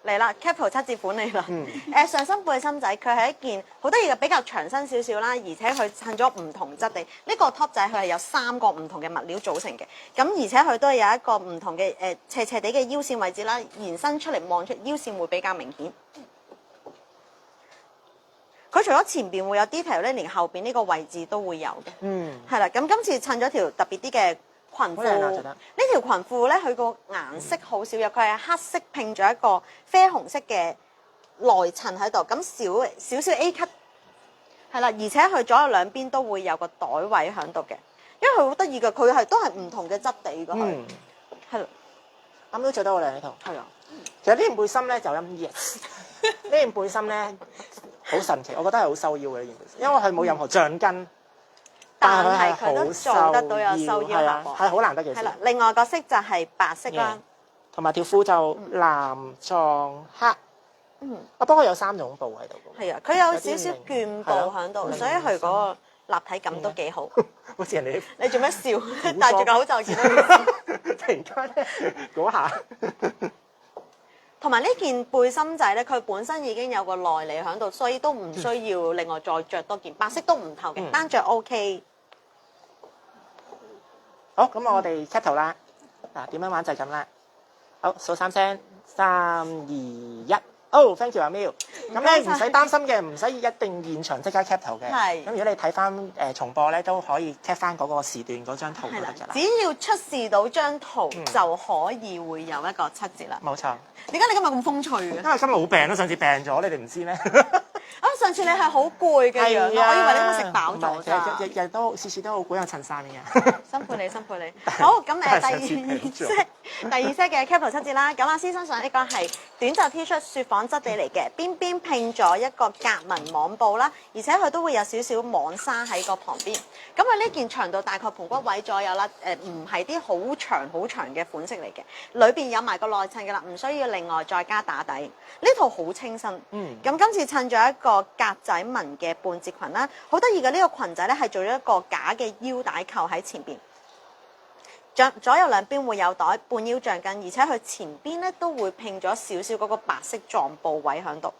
嚟啦 cap 圖7折款嚟啦。上身背心仔佢係一件好得意嘅，比較長身少少啦，而且佢襯咗唔同質地。呢個 top 仔佢係有3個唔同嘅物料組成嘅，咁而且佢都係有一個唔同嘅斜斜地嘅腰線位置啦，延伸出嚟望出腰線會比較明顯。佢除咗前邊會有 detail 咧，連後邊呢個位置都會有嘅。係啦，咁今次襯咗條特別啲嘅裙褲。呢條裙褲咧，佢個顏色好少有，佢係黑色拼咗一個啡紅色嘅內襯喺度，咁少少 A 級。係啦，而且佢左右兩邊都會有個袋位喺度嘅，因為佢好得意嘅，佢都係唔同嘅質地㗎。係啦，啱都着得好靚呢套。係啊，其實呢件背心咧就咁 yes， 呢件背心咧。好神奇，我覺得係好收腰嘅呢件背心，因為佢冇任何橡筋，但係佢都做得到有收腰效果，係好難得嘅事。係啦，另外個色就係白色啦，同埋條褲就藍撞黑，不過有3種布喺度嘅。係啊，佢有少少絹布喺度，係啊所以佢嗰個立體感都幾好。好似人哋你做咩笑？戴住個口罩見到你笑。突然間咧嗰下，同埋呢件背心仔咧，佢本身已經有個內裡喺度，所以都唔需要另外再着多件。白色都唔透嘅，單着 OK。好，咁我哋 cap 圖啦。嗱，點樣玩就係咁啦。好，數3聲，3、2、1。thank you 阿 Miu。咁咧唔使擔心嘅，唔使一定現場即刻 cap 圖嘅。係。咁如果你睇翻重播咧，都可以 cap 翻嗰個時段嗰張圖就得㗎啦。只要出示到張圖就可以會有一個7折啦。冇錯。點解你今日咁風趣嘅？因為今日好病咯，上次病咗，你哋唔知咩？上次你係好攰嘅樣，我以為你今日食飽咗咋。日都次次都好攰，有襯衫嘅。辛苦你，辛苦你。好，咁第二 set 嘅 cap 圖7折啦。咁阿師身上呢個係短袖 T 恤雪紡質地嚟嘅，邊邊拼咗一個格紋網布啦，而且佢都會有少少網紗喺個旁邊。咁佢呢件長度大概盤骨位左右啦，唔係啲好長嘅款式嚟嘅，裏邊有埋個內襯嘅啦，唔需要另外再加打底。呢套好清新。咁今次襯咗一個格仔紋嘅半截裙啦，好得意嘅呢個裙仔咧係做咗一個假嘅腰帶扣喺前邊。左右兩邊會有袋，半腰橡筋，而且佢前邊咧都會拼咗少少嗰個白色撞布位喺度。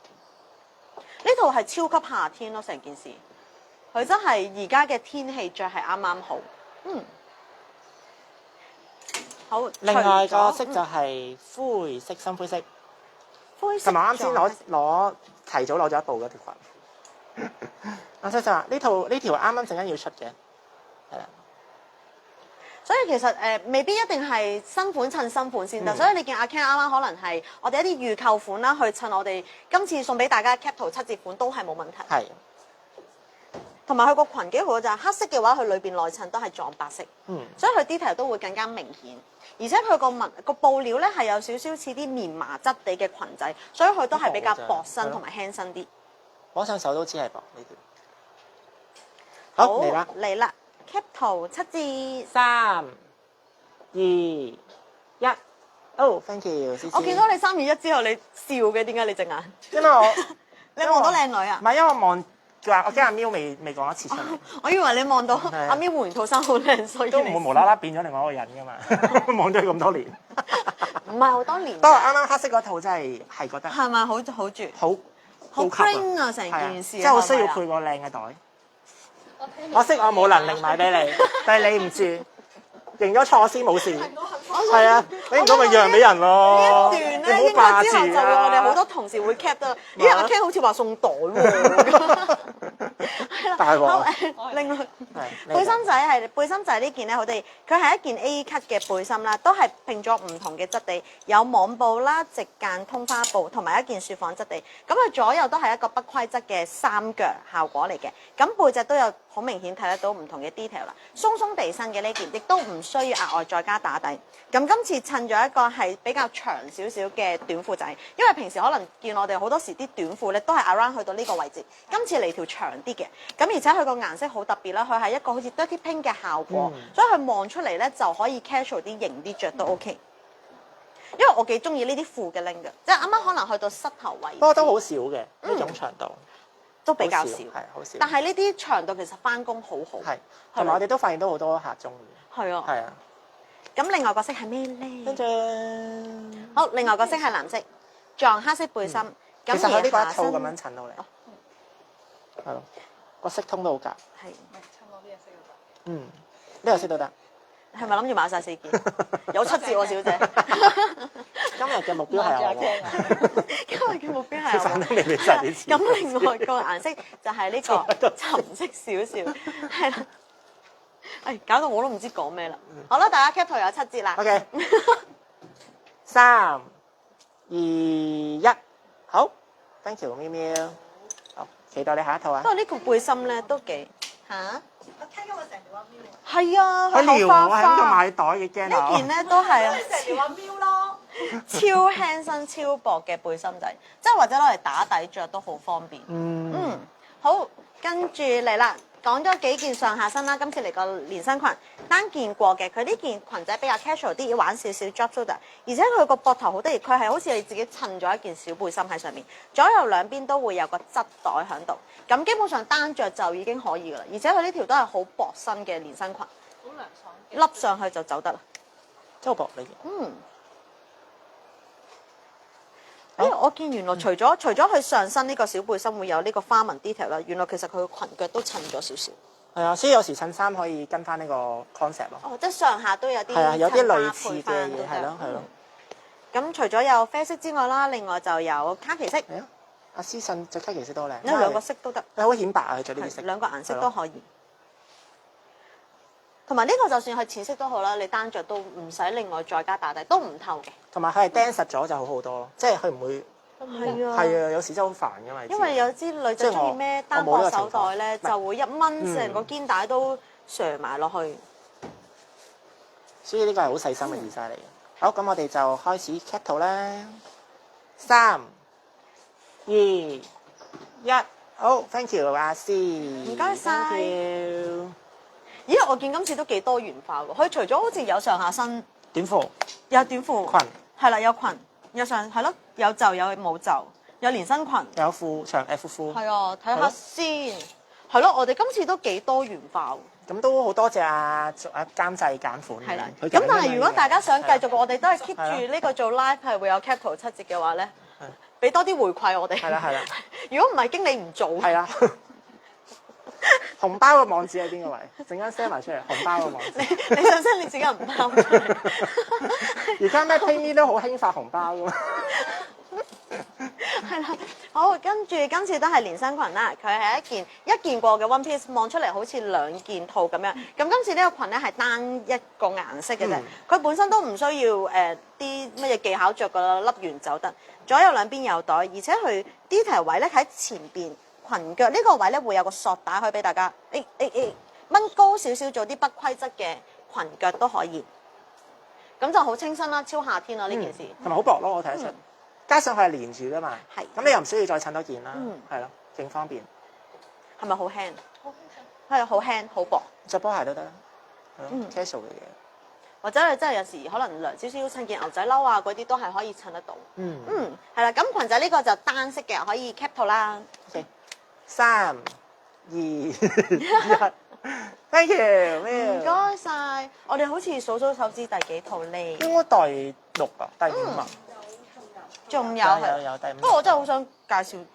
呢套係超級夏天咯，成件事，佢真係而家嘅天氣着係啱啱好。好。另外個色就係灰色、深灰色。灰色。同埋啱先提早攞咗一部嗰條裙。阿西就話呢條啱啱陣間要出嘅，係啦。所以其實未必一定係新款襯新款先得，所以你見阿 Ken 啱啱可能係我哋一啲預購款啦，去襯我哋今次送俾大家 cap 圖7折款都係冇問題。係。同埋佢個裙幾好嘅就係黑色嘅話，佢裏邊內襯都係撞白色，所以佢 detail 都會更加明顯。而且佢個布料咧係有少少似啲棉麻質地嘅裙仔，所以佢都係比較薄身同埋輕身啲。攞上手都知係薄呢條。好嚟啦，嚟啦 cap 圖7折。3、2、1。thank you。我見到你3、2、1之後你笑嘅，點解你隻眼？因為你望到靚女啊？唔係，因為我望。佢話：我驚阿 Miu未講一次出嚟。我以為你望到阿 Miu 換完套衫好靚，所以都唔會無啦啦變咗另外一個人噶嘛。望咗佢咁多年，唔係好多年。不過啱啱黑色嗰套真係覺得係咪好絕？好 clean 啊！成件事，即係好需要配個靚嘅袋。可惜我冇能力買俾你，但係你唔住，認咗錯先冇事。係啊，你唔到咪讓俾人咯。呢一段咧，應該之後就會我哋好多同事會 cap 得。咦，阿 Ken 好似話送袋喎。大鑊。另外背心仔呢件咧，佢係一件 A cut 嘅背心啦，都係拼咗唔同嘅質地，有網布啦、直間通花布，同埋一件雪紡質地。咁佢左右都係一個不規則嘅三腳效果嚟嘅。咁背脊都有好明顯睇得到唔同嘅 detail 啦。鬆鬆地身嘅呢件，亦都唔需要額外再加打底。咁今次襯咗一個係比較長少少嘅短褲仔，因為平時可能見我哋好多時啲短褲咧都係 around 去到呢個位置，今次嚟條長啲嘅，咁而且佢個顏色好特別啦，佢係一個好似 dirty pink 嘅效果，所以佢望出嚟咧就可以 casual 啲、型啲着都 OK。因為我幾中意呢啲褲嘅 link 嘅，即係啱啱可能去到膝頭位。不過都好少嘅呢種長度，都比較少，係好少。但係呢啲長度其實翻工好好，係同埋我哋都發現到好多客中意。係啊，係啊。咁另外個色係咩咧？跟住好，另外個色係藍色，撞黑色背心。其實佢呢個一套咁樣襯到嚟，係咯，個色通都好夾。係，襯我呢個色就得。呢個色都得。係咪諗住買晒4件？有7折喎，小姐。今日嘅目標係我。今日嘅目標係我。都未俾晒啲錢。咁另外個顏色就係呢個沉色少少，係啦。搞到我都唔知講咩啦。好啦，大家 cap 圖有7折啦。OK。3、2、1，好 ，thank you，喵喵。好，期待你下一套啊。不過呢個背心咧都幾嚇。我聽今日成條阿喵嚟。係啊，佢撩我喺度買袋嘅驚啊！呢件咧都係啊，成條阿喵咯。超輕身、超薄嘅背心仔，即係或者攞嚟打底着都好方便。好，跟住嚟啦，講咗幾件上下身啦，今次嚟個連身裙單件過嘅，佢呢件裙仔比較 casual 啲，要玩少少 drop shoulder，而且佢個膊頭好得意，佢係好似你自己襯咗一件小背心喺上面，左右兩邊都會有個側袋喺度，咁基本上單着就已經可以噶啦，而且佢呢條都係好薄身嘅連身裙，好涼爽嘅。笠上去就走得啦。真係好薄呢件。嗯。我見原來除咗佢上身呢個小背心會有呢個花紋 detail 啦，原來其實佢個裙腳都襯咗少少。係啊，所以有時襯衫可以跟翻呢個 concept 咯。哦，即係上下都有啲係啊，有啲類襯似嘅搭配返嘢，係咯係咯。咁除咗有啡色之外啦，另外就有卡其色，係啊，阿思信着卡其色多靚。有兩個色都得，係好顯白啊！佢着呢啲色。兩個顏色都可以。同埋呢個就算係淺色都好啦，你單着都唔使另外再加打底，都唔透嘅。同埋佢係釘實咗就好好多咯，即係佢唔會係啊，係啊，有時真係好煩㗎嘛。因為有啲女仔中意孭單膊手袋咧，就會一掹成個肩帶都上埋落去。所以呢個係好細心嘅 design 嚟嘅。好，咁我哋就開始 cap 圖啦。3、2、1，好 ，thank you 阿師，唔該晒 thank you。咦，我見今次都幾多元化喎！佢除咗好似有上下身，短褲、有短褲裙，係啦，有裙，有上係咯，有袖有冇袖，有連身裙，有褲長 F 褲，係啊，睇下先，係咯，我哋今次都幾多元化喎。咁都好多謝阿監製揀款嘅。係啦，佢咁但係如果大家想繼續，係我哋都係 keep 住呢個做 live 係會有 cap 圖7折嘅話咧，俾多啲回饋我哋。係啦係啦，如果唔係經理唔做，係啦。紅包嘅網址喺邊個位？陣間 send 埋出嚟，紅包嘅網址。你想 send 你自己銀包出嚟？而家咩 PayMe 都好興發紅包㗎嘛。係啦，好，跟住今次都係連身裙啦，佢係一件過嘅 one piece，望出嚟好似兩件套咁樣。咁今次呢個裙咧係單一個顏色嘅啫，佢本身都唔需要啲乜嘢技巧着噶啦，笠完走得。左右兩邊有袋，而且佢 detail 位咧喺前邊裙腳呢個位咧會有個索帶可以俾大家，掹高少少做啲不規則嘅裙腳都可以。咁就好清新啦，超夏天啦呢件事。同埋好薄咯，我睇得出。加上佢係連住噶嘛，係咁你又唔需要再襯多件啦，嗯係咯，勁方便。係咪好輕？係啊，好輕好薄。着波鞋都得啦，係咯嗯，casual 嘅嘢。或者你真係有時可能涼少少襯件牛仔褸啊，嗰啲都係可以襯得到。嗯係啦，咁裙仔呢個就單色嘅，可以 cap 圖啦。 ，OK， 3、2、1，thank you，唔該晒，我哋好似數數手指第幾套呢？應該第6啊，第5啊，仲有有係，第5。不過我真係好想介紹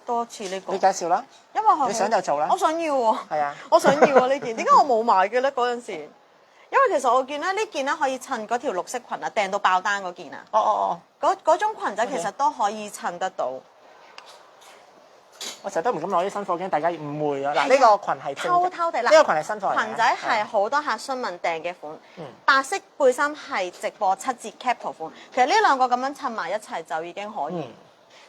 多次呢個你，介紹啦，因為係你想就做啦我想要喎。係啊，我想要啊呢件，點解我冇買嘅咧嗰陣時？因為其實我見咧呢件咧可以襯嗰條綠色裙啊，訂到爆單嗰件啊，哦，嗰種裙仔其實都可以襯得到。我成日都唔敢攞啲新貨，驚大家誤會啊！嗱，呢個裙係正嘅，偷偷地啦，呢個裙係新貨嚟嘅裙仔係好多客詢問訂嘅款，嗯白色背心係直播7折 cap 圖款，其實呢兩個咁樣襯埋一齊就已經可以。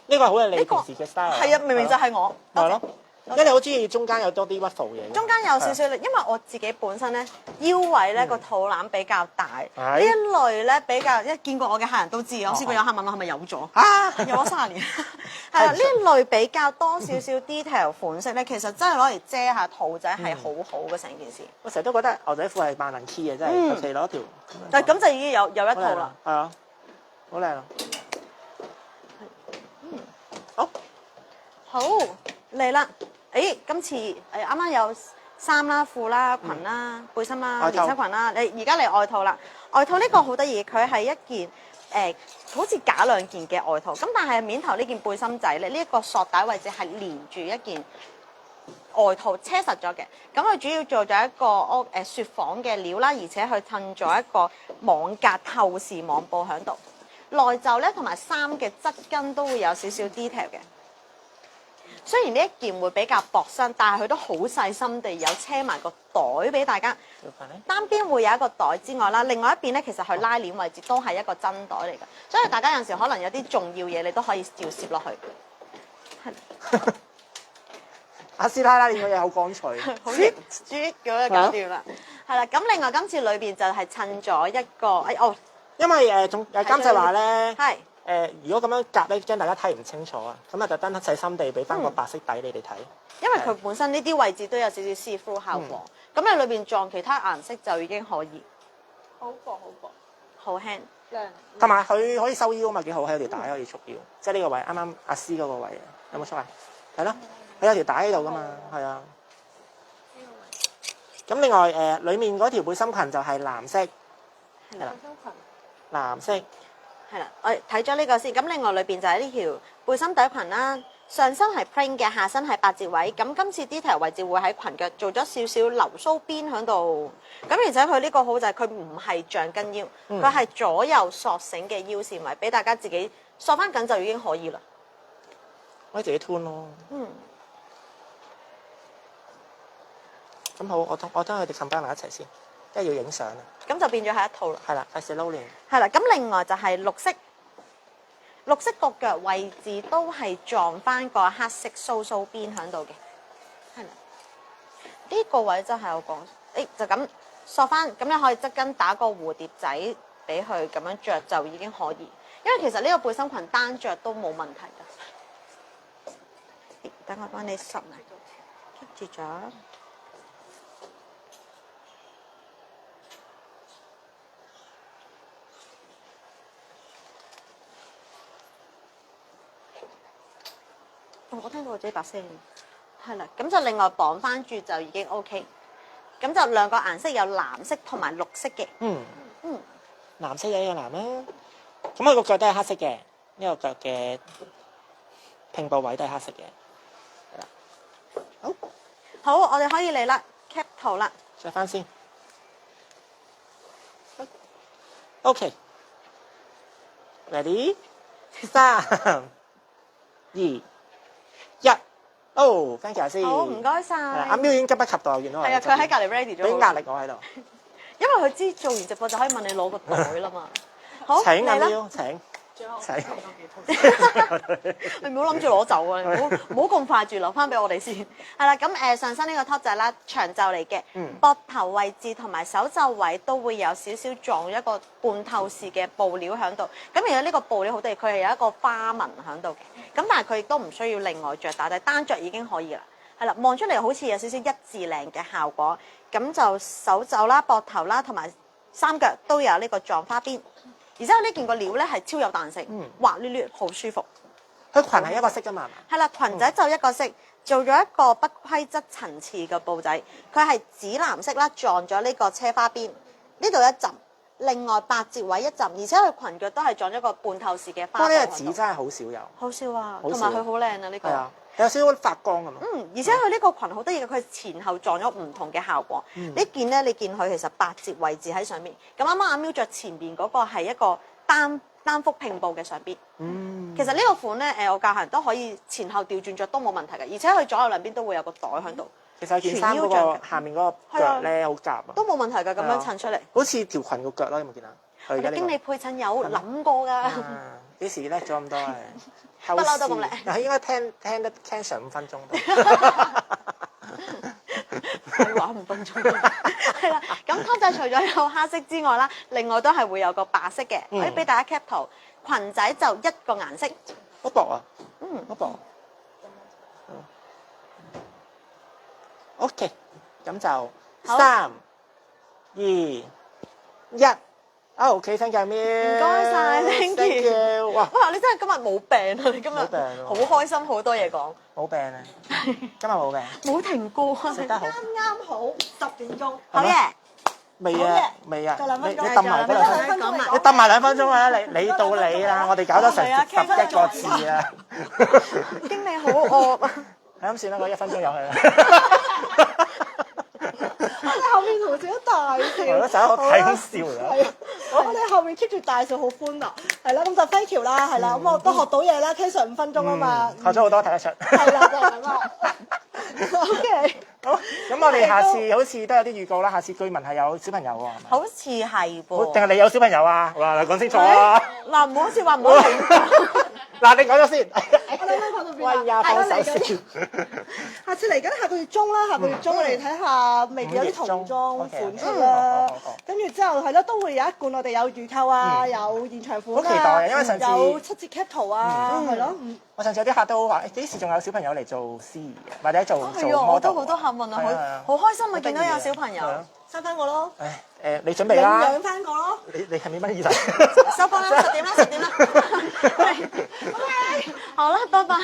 呢個係好係你呢個平時嘅 style。係啊，明明就係我。係咯，因為你好中意中間有多啲 ruffle 嘢。中間有少少，因為我自己本身咧腰位咧個肚腩比較大，係呢一類咧比較一見過我嘅客人都知，我試過有客問我係咪有咗啊，有咗30年，係啦，呢一類比較多少少 detail 款式咧，其實真係攞嚟遮下肚仔係好好嘅成件事。我成日都覺得牛仔褲係萬能 key 嘅，真係求其攞條。但咁就已經有一套啦。係啊，好靚啊！好嚟啦！今次啱啱有衫啦、褲啦、裙啦、背心啦、外套連身裙啦。你而家嚟外套啦，外套呢個好得意，佢係一件好似假兩件嘅外套。咁但係面頭呢件背心仔咧，呢一個索帶位置係連住一件外套車實咗嘅。咁佢主要做咗一個雪紡嘅料啦，而且佢襯咗一個網格透視網布喺度。內袖咧同埋衫嘅質根都會有少少 detail 嘅。雖然呢一件會比較薄身，但係佢都好細心地有車埋個袋俾大家。單邊會有一個袋之外啦，另外一邊咧其實佢拉鏈位置都係一個真袋嚟嘅，所以大家有陣時可能有啲重要嘢你都可以照攝落去。阿師太啦，呢個嘢好乾脆，好型豬咁就搞掂啦。係啦，咁另外今次裏邊就係襯咗一個因為仲監製話咧。係如果咁樣夾咧，驚大家睇唔清楚啊，咁啊特登細心地俾翻個白色底你哋睇。因為佢本身呢啲位置都有少少 see through 效果，咁你裏邊撞其他顏色就已經可以。好薄好薄，好輕。靚。同埋佢可以收腰啊嘛，幾好，喺條帶可以束腰，即係呢個位啱啱阿詩嗰個位啊，有冇束啊？係咯，佢有條帶喺度噶嘛，係啊。咁另外裡面嗰條背心裙就係藍色，係啦，藍色係啦，我睇咗呢個先。咁另外裏邊就係呢條背心底裙啦，上身係 plain 嘅，下身係八字位。咁今次 detail 位置會喺裙腳做咗少少流蘇邊喺度。咁而且佢呢個好就係佢唔係橡筋腰，佢係左右索繩嘅腰線位，俾大家自己索翻緊就已經可以啦。可以自己 tune 咯。咁好，我將佢哋 combine 埋一齊先，因為要影相啊。咁就變咗係一套啦。係啦，費事撈亂。係啦，咁另外就係綠色，綠色個腳位置都係撞翻個黑色蘇蘇邊喺度嘅。係啦，呢個位真係我講，就咁索翻，咁你可以側跟打個蝴蝶仔俾佢咁樣着就已經可以。因為其實呢個背心裙單着都冇問題㗎。等我幫你索埋，keep 住咗。我聽到我自己把聲，係啦，咁就另外綁翻住就已經 OK。咁就兩個顏色有藍色同埋綠色嘅。藍色有一個藍啦。咁佢個腳都係黑色嘅，呢個腳嘅拼布位都係黑色嘅。係啦，好，我哋可以嚟啦 ，cap 圖啦。着翻先。OK。Ready？ 3、2、1。哦 ，thank you 先。好，唔該晒。阿喵已經急不及待，見到我。係啊，佢喺隔離 ready 咗。俾壓力我喺度。因為佢知做完直播就可以問你攞個袋啦嘛。好，請阿嚟啦。喵，請。你唔好諗住攞走啊！唔好咁快住，留翻俾我哋先。係啦，咁上身呢個 top 仔啦，長袖嚟嘅，膊頭位置同埋手袖位都會有少少撞一個半透視嘅布料喺度。咁而家呢個布料好地，佢係有一個花紋喺度嘅。咁但係佢亦都唔需要另外着打底，單着已經可以啦。係啦，望出嚟好似有少少一字領嘅效果。咁就手袖啦、膊頭啦同埋三腳都有呢個撞花邊。而且呢件個料咧係超有彈性，滑捋捋，好舒服。佢裙係一個色㗎嘛？係啦，裙仔就一個色，做咗一個不規則層次嘅布仔。佢係紫藍色啦，撞咗呢個車花邊，呢度一陣，另外八折位一陣，而且佢裙腳都係撞咗個半透視嘅花。不過呢個紫真係好少有。好少啊，同埋佢好靚啊呢個。係啊，有少少發光咁。而且佢呢個裙好得意嘅，佢前後撞咗唔同嘅效果。呢件咧，你見佢其實八折位置喺上面。咁啱啱阿喵着前面嗰個係一個單幅拼布嘅上邊。其實呢個款咧，我教客人都可以前後調轉着都冇問題嘅，而且佢左右兩邊都會有個袋喺度。其實件衫嗰個下面嗰個腳咧好夾啊，都冇問題㗎，咁樣襯出嚟。好似條裙個腳咯，有冇見啊？我哋經理配襯有諗過㗎。幾時叻咗咁多啊？不嬲都咁叻。但係應該聽得15分鐘都。係話5分鐘。係啦，咁湯仔除咗有黑色之外啦，另外都係會有個白色嘅，可以俾大家 cap 圖。裙仔就一個顏色。好薄啊！好薄。OK， 咁就3、2、1。OK，thank you，唔該晒 ，thank you。哇，你真係今日冇病啊！你今日冇病好開心，好多嘢講。冇病啊！今日冇病。冇停過啊！食得好。啱好10點鐘。好嘢。未啊，未啊。夠2分鐘。你揼埋嗰2分鐘。你揼埋2分鐘啊！你到你啦，我哋搞咗成11個字啊。經理好惡啊！係咁算啦，嗰1分鐘有去啦。我哋後面同事都大笑，我都成日好睇好笑啦。係啊，我哋後面 keep 住大笑，好歡樂。係啦，咁就飛橋啦，係啦，咁我都學到嘢啦，K 上5分鐘啊嘛。學咗好多，睇得出。係啦，就係咁啦。OK。好，咁我哋下次好似都有啲預告啦。下次據聞係有小朋友喎，係咪？好似係噃。定係你有小朋友啊？哇，講清楚啊！嗱，唔好似話唔好停。嗱，你講咗先。我哋喺度邊啊？喂呀，放手先。下次嚟緊下個月中啦，下個月中我哋睇下未必有啲童裝款出啦。跟住之後係咯，都會有一罐我哋有預購啊，有現場款啊，好期待啊！因為上次有7折 cap 圖啊，係咯。我上次有啲客都話：幾時仲有小朋友嚟做司儀嘅，或者做 model？我都好多客問啊，好開心啊！見到有小朋友，收翻我咯。你準備啦，養翻個咯。你係咪乜意思？收工啦，10點啦，10點啦。OK，好啦，拜拜。